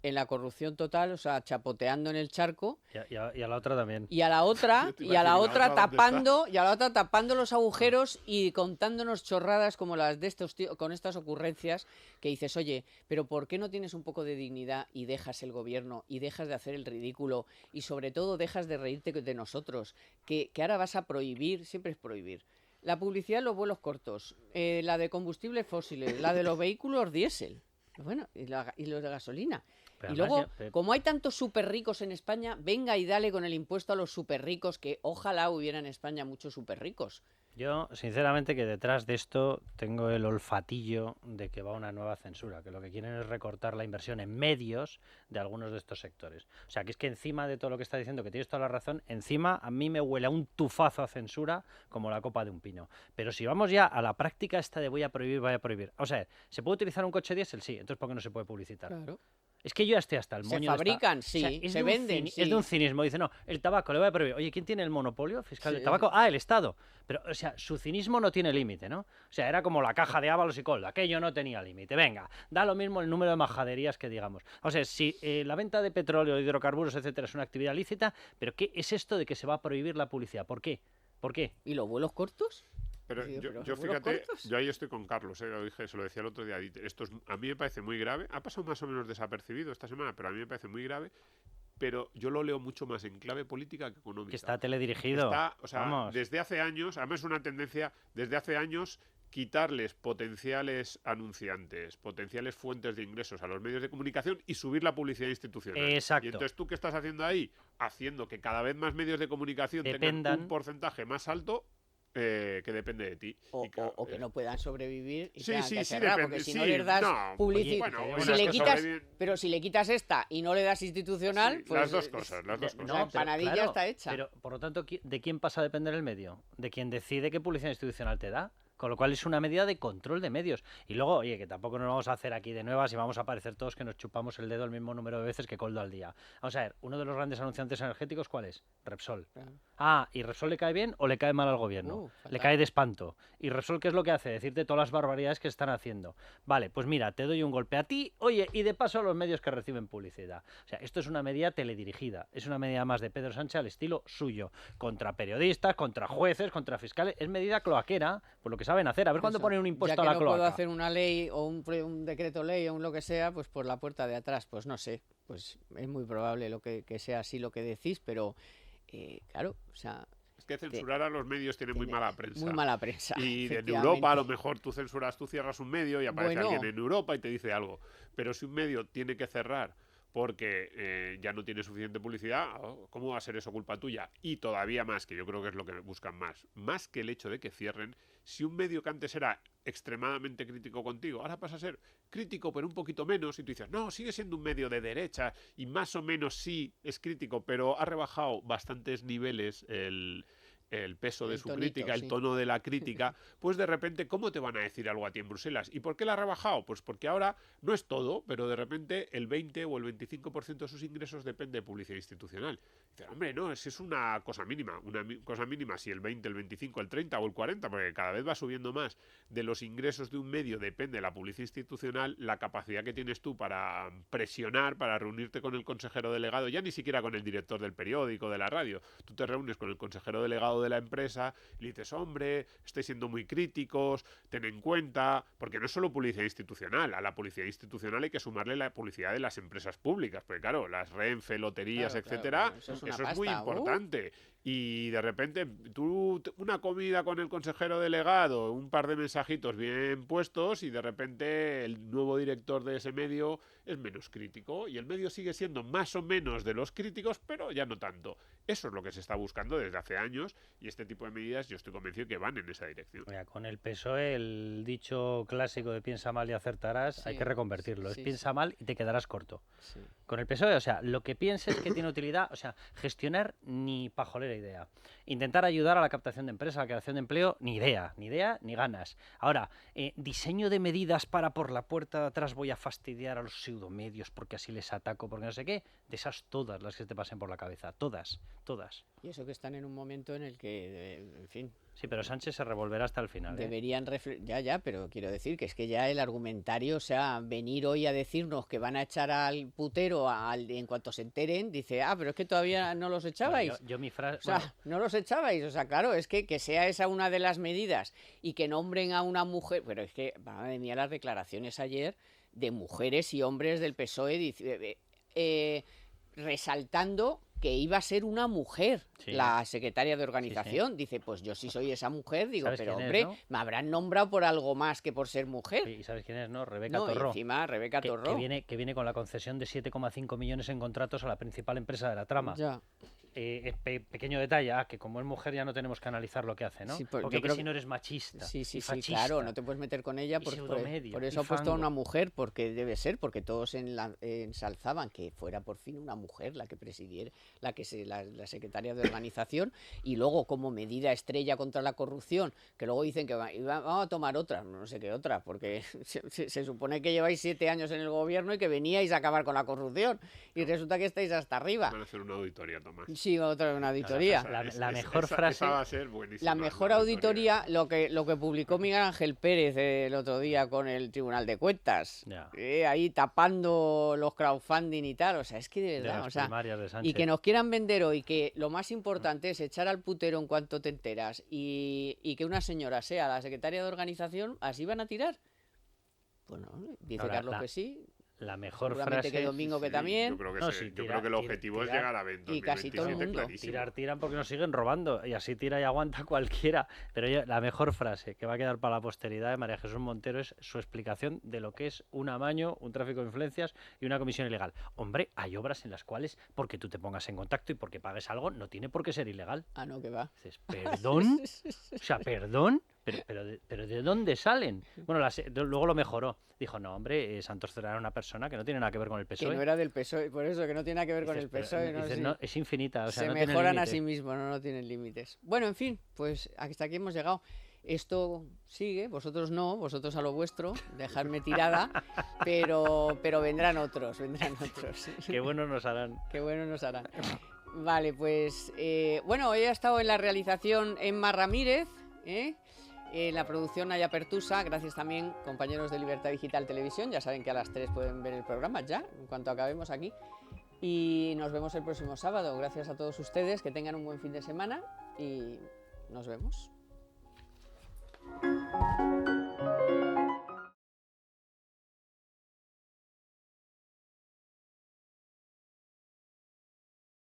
Speaker 1: en la corrupción total, o sea, chapoteando en el charco,
Speaker 4: Y a la otra también.
Speaker 1: y a la otra,
Speaker 3: Yo te
Speaker 1: y a la
Speaker 3: imagino,
Speaker 1: otra
Speaker 3: ¿dónde está?
Speaker 1: tapando, y a la otra tapando los agujeros y contándonos chorradas como las de estos tíos, con estas ocurrencias que dices, oye, pero ¿por qué no tienes un poco de dignidad y dejas el gobierno y dejas de hacer el ridículo y sobre todo dejas de reírte de nosotros? Que ahora vas a prohibir, siempre es prohibir. La publicidad en los vuelos cortos, la de combustibles fósiles, la de los vehículos diésel, bueno, y los de gasolina.
Speaker 4: Pero
Speaker 1: Y
Speaker 4: además
Speaker 1: luego, como hay tantos súper ricos en España, venga y dale con el impuesto a los súper ricos, que ojalá hubiera en España muchos súper ricos.
Speaker 4: Yo, sinceramente, que detrás de esto tengo el olfatillo de que va una nueva censura, que lo que quieren es recortar la inversión en medios de algunos de estos sectores. O sea, que es que encima de todo lo que está diciendo, que tienes toda la razón, encima a mí me huele a un tufazo a censura como la copa de un pino. Pero si vamos ya a la práctica esta de voy a prohibir. O sea, ¿se puede utilizar un coche diésel? Sí, entonces ¿por qué no se puede publicitar?
Speaker 1: Claro.
Speaker 4: Es que yo ya estoy hasta el moño.
Speaker 1: Se fabrican, sí,
Speaker 4: o sea,
Speaker 1: se venden, sí.
Speaker 4: Es de un cinismo. Dice, no, el tabaco le voy a prohibir. Oye, ¿quién tiene el monopolio fiscal del tabaco? Ah, el Estado. Pero, o sea, su cinismo no tiene límite, ¿no? O sea, era como la caja de Ábalos y Coldo. Aquello no tenía límite. Venga, da lo mismo el número de majaderías que digamos. O sea, si la venta de petróleo, hidrocarburos, etcétera, es una actividad lícita, ¿pero qué es esto de que se va a prohibir la publicidad? ¿Por qué? ¿Por qué?
Speaker 1: ¿Y los vuelos cortos?
Speaker 3: Pero
Speaker 1: Sí, pero
Speaker 3: yo
Speaker 1: ¿vuelos
Speaker 3: fíjate,
Speaker 1: cortos?
Speaker 3: yo ahí estoy con Carlos, lo dije, se lo decía el otro día. A mí me parece muy grave. Ha pasado más o menos desapercibido esta semana, pero a mí me parece muy grave. Pero yo lo leo mucho más en clave política que económica.
Speaker 4: Que está teledirigido.
Speaker 3: O sea,
Speaker 4: Vamos.
Speaker 3: desde hace años, además es una tendencia, desde hace años quitarles potenciales anunciantes, potenciales fuentes de ingresos a los medios de comunicación y subir la publicidad institucional.
Speaker 4: Exacto.
Speaker 3: Y entonces, ¿tú qué estás haciendo ahí? Haciendo que cada vez más medios de comunicación
Speaker 4: Dependan.
Speaker 3: tengan un porcentaje más alto que depende de ti.
Speaker 1: O,
Speaker 3: Y claro,
Speaker 1: o que no puedan sobrevivir y
Speaker 3: Sí,
Speaker 1: tengan
Speaker 3: sí,
Speaker 1: que
Speaker 3: sí,
Speaker 1: cerrar,
Speaker 3: depende,
Speaker 1: porque si
Speaker 3: sí,
Speaker 1: no les das
Speaker 3: no,
Speaker 1: publicidad,
Speaker 3: bueno,
Speaker 1: si
Speaker 3: unas
Speaker 1: le
Speaker 3: cosas
Speaker 1: quitas,
Speaker 3: sobreviven.
Speaker 1: pero si le quitas esta y no le das institucional,
Speaker 3: Sí,
Speaker 1: pues
Speaker 3: las dos cosas, las dos cosas.
Speaker 1: la empanadilla
Speaker 4: claro,
Speaker 1: está hecha.
Speaker 4: Pero, por lo tanto, ¿de quién pasa a depender el medio? De quien decide qué publicidad institucional te da. Con lo cual es una medida de control de medios. Y luego, oye, que tampoco nos vamos a hacer aquí de nuevas y vamos a aparecer todos que nos chupamos el dedo el mismo número de veces que Coldo al día. Vamos a ver, uno de los grandes anunciantes energéticos, ¿cuál es? Repsol.
Speaker 1: Claro.
Speaker 4: Ah, ¿y Repsol le cae bien o le cae mal al gobierno? Le
Speaker 1: fatal.
Speaker 4: cae de espanto. ¿Y Repsol qué es lo que hace? Decirte todas las barbaridades que están haciendo. Vale, pues mira, te doy un golpe a ti, oye, y de paso a los medios que reciben publicidad. O sea, esto es una medida teledirigida. Es una medida más de Pedro Sánchez al estilo suyo. Contra periodistas, contra jueces, contra fiscales. Es medida cloaquera, por lo que saben hacer. A ver cuándo ponen un impuesto
Speaker 1: ya
Speaker 4: a
Speaker 1: que
Speaker 4: la
Speaker 1: no
Speaker 4: cloaca.
Speaker 1: puedo hacer una ley o un decreto ley o un lo que sea, pues por la puerta de atrás, pues no sé, pues es muy probable que sea así lo que decís, pero claro, o sea,
Speaker 3: Es que censurar a los medios tiene muy mala prensa.
Speaker 1: muy mala prensa.
Speaker 3: Y en
Speaker 1: efectivamente.
Speaker 3: Europa a lo mejor tú censuras, tú cierras un medio y aparece
Speaker 1: Bueno.
Speaker 3: alguien en Europa y te dice algo. Pero si un medio tiene que cerrar porque ya no tiene suficiente publicidad, ¿cómo va a ser eso culpa tuya? Y todavía más, que yo creo que es lo que buscan más que el hecho de que cierren, si un medio que antes era extremadamente crítico contigo, ahora pasa a ser crítico pero un poquito menos, y tú dices, no, sigue siendo un medio de derecha y más o menos sí es crítico, pero ha rebajado bastantes niveles el peso de
Speaker 1: El
Speaker 3: su
Speaker 1: tonito,
Speaker 3: crítica, el
Speaker 1: sí.
Speaker 3: tono de la crítica, pues de repente, ¿cómo te van a decir algo a ti en Bruselas? ¿Y por qué la ha rebajado? Pues porque ahora no es todo, pero de repente el 20 o el 25% de sus ingresos depende de publicidad institucional. Dice, hombre, no, es una cosa mínima, cosa mínima si el 20, el 25, el 30 o el 40, porque cada vez va subiendo más de los ingresos de un medio, depende de la publicidad institucional, la capacidad que tienes tú para presionar, para reunirte con el consejero delegado, ya ni siquiera con el director del periódico, de la radio, tú te reúnes con el consejero delegado de la empresa y le dices, hombre, estáis siendo muy críticos, ten en cuenta, porque no es solo publicidad institucional, a la publicidad institucional hay que sumarle la publicidad de las empresas públicas, porque claro, las Renfe, loterías,
Speaker 1: Claro,
Speaker 3: etcétera,
Speaker 1: claro, eso
Speaker 3: eso
Speaker 1: una
Speaker 3: es muy
Speaker 1: pasta,
Speaker 3: importante. Y de repente, tú, una comida con el consejero delegado, un par de mensajitos bien puestos, y de repente el nuevo director de ese medio es menos crítico, y el medio sigue siendo más o menos de los críticos, pero ya no tanto. Eso es lo que se está buscando desde hace años, y este tipo de medidas yo estoy convencido que van en esa dirección.
Speaker 4: Mira, con el PSOE, el dicho clásico de piensa mal y acertarás, hay
Speaker 1: Sí,
Speaker 4: que reconvertirlo.
Speaker 1: sí,
Speaker 4: Es piensa
Speaker 1: sí.
Speaker 4: mal y te quedarás corto.
Speaker 1: Sí.
Speaker 4: Con el PSOE, o sea, lo que pienses que tiene utilidad, o sea, gestionar ni pajolera idea. Intentar ayudar a la captación de empresas, a la creación de empleo, ni idea ni ganas. Ahora, diseño de medidas para por la puerta de atrás voy a fastidiar a los pseudomedios porque así les ataco, porque no sé qué, de esas todas las que te pasen por la cabeza, todas.
Speaker 1: Y eso que están en un momento en el que, en fin,
Speaker 4: Sí, pero Sánchez se revolverá hasta el final.
Speaker 1: deberían ya, pero quiero decir que es que ya el argumentario, o sea, venir hoy a decirnos que van a echar al putero en cuanto se enteren, dice, pero es que todavía no los echabais.
Speaker 4: Bueno, yo mi frase...
Speaker 1: O sea,
Speaker 4: bueno,
Speaker 1: no los echabais, o sea, claro, es que sea esa una de las medidas y que nombren a una mujer, pero es que, madre mía, las declaraciones ayer de mujeres y hombres del PSOE resaltando que iba a ser una mujer,
Speaker 4: Sí.
Speaker 1: la secretaria de organización.
Speaker 4: Sí.
Speaker 1: Dice, pues yo sí soy esa mujer, digo,
Speaker 4: ¿Sabes
Speaker 1: pero
Speaker 4: quién es,
Speaker 1: hombre,
Speaker 4: no?
Speaker 1: me habrán nombrado por algo más que por ser mujer.
Speaker 4: ¿Y sabes quién es, no? Rebeca
Speaker 1: No, y
Speaker 4: Torró.
Speaker 1: encima Rebeca
Speaker 4: Que
Speaker 1: Torró.
Speaker 4: viene con la concesión de 7,5 millones en contratos a la principal empresa de la trama.
Speaker 1: Ya.
Speaker 4: Pequeño detalle, que como es mujer ya no tenemos que analizar lo que hace, ¿no?
Speaker 1: Sí, pues,
Speaker 4: Porque
Speaker 1: yo creo
Speaker 4: si
Speaker 1: que-
Speaker 4: no eres machista
Speaker 1: Sí,
Speaker 4: y fascista.
Speaker 1: claro, no te puedes meter con ella
Speaker 4: y
Speaker 1: por
Speaker 4: pseudomedio,
Speaker 1: eso
Speaker 4: y
Speaker 1: ha puesto a
Speaker 4: fango.
Speaker 1: una mujer, porque debe ser, porque todos ensalzaban que fuera por fin una mujer la que presidiera, la secretaria de organización, y luego como medida estrella contra la corrupción, que luego dicen que vamos a tomar otra, no sé qué otra, porque se supone que lleváis 7 años en el gobierno y que veníais a acabar con la corrupción, y resulta que estáis hasta arriba.
Speaker 3: Van a hacer una auditoría, Tomás.
Speaker 1: Sí, una auditoría.
Speaker 4: La mejor frase.
Speaker 3: Esa va a ser buenísima.
Speaker 1: La mejor auditoría, lo que publicó Miguel Ángel Pérez el otro día con el Tribunal de Cuentas,
Speaker 4: Ya.
Speaker 1: ahí tapando los crowdfunding y tal, o sea, es que de
Speaker 4: De
Speaker 1: verdad,
Speaker 4: las
Speaker 1: o sea,
Speaker 4: primarias de Sánchez.
Speaker 1: y que nos quieran vender hoy que lo más importante es echar al putero en cuanto te enteras y que una señora sea la secretaria de organización, así van a tirar. Bueno, dice
Speaker 4: Ahora,
Speaker 1: Carlos que sí,
Speaker 4: La mejor
Speaker 1: seguramente
Speaker 4: frase.
Speaker 1: que Domingo que también.
Speaker 3: Yo creo que,
Speaker 4: No,
Speaker 3: sí,
Speaker 4: sí,
Speaker 3: yo
Speaker 4: tira-
Speaker 3: creo que el
Speaker 4: tira-
Speaker 3: objetivo es
Speaker 4: tirar-
Speaker 3: llegar a 20,
Speaker 1: y casi todo el
Speaker 3: 2027
Speaker 1: mundo.
Speaker 3: clarísimo.
Speaker 4: Tiran porque nos siguen robando y así tira y aguanta cualquiera. Pero la mejor frase que va a quedar para la posteridad de María Jesús Montero es su explicación de lo que es un amaño, un tráfico de influencias y una comisión ilegal. Hombre, hay obras en las cuales porque tú te pongas en contacto y porque pagues algo no tiene por qué ser ilegal.
Speaker 1: Ah, no, que va.
Speaker 4: Dices, ¿perdón? O sea, ¿perdón? ¿Pero de dónde salen? Bueno, luego lo mejoró. Dijo, no, hombre, Santos Cerdá era una persona que no tiene nada que ver con el
Speaker 1: Que
Speaker 4: PSOE.
Speaker 1: no era del PSOE, por eso, que no tiene nada que ver con
Speaker 4: Dices,
Speaker 1: el
Speaker 4: pero-
Speaker 1: PSOE. ¿no?
Speaker 4: dices,
Speaker 1: Sí.
Speaker 4: no, es infinita. O sea,
Speaker 1: Se
Speaker 4: no tiene
Speaker 1: mejoran a
Speaker 4: límite.
Speaker 1: sí mismos, no tienen límites. Bueno, en fin, pues hasta aquí hemos llegado. Esto sigue, vosotros no, vosotros a lo vuestro, dejadme tirada, pero vendrán otros,
Speaker 4: Qué bueno nos harán.
Speaker 1: Qué bueno nos harán. Vale, pues bueno, hoy ha estado en la realización Emma Ramírez, en la producción Naya Pertusa, gracias también compañeros de Libertad Digital Televisión, ya saben que a las 3 pueden ver el programa ya, en cuanto acabemos aquí. Y nos vemos el próximo sábado, gracias a todos ustedes, que tengan un buen fin de semana y nos vemos.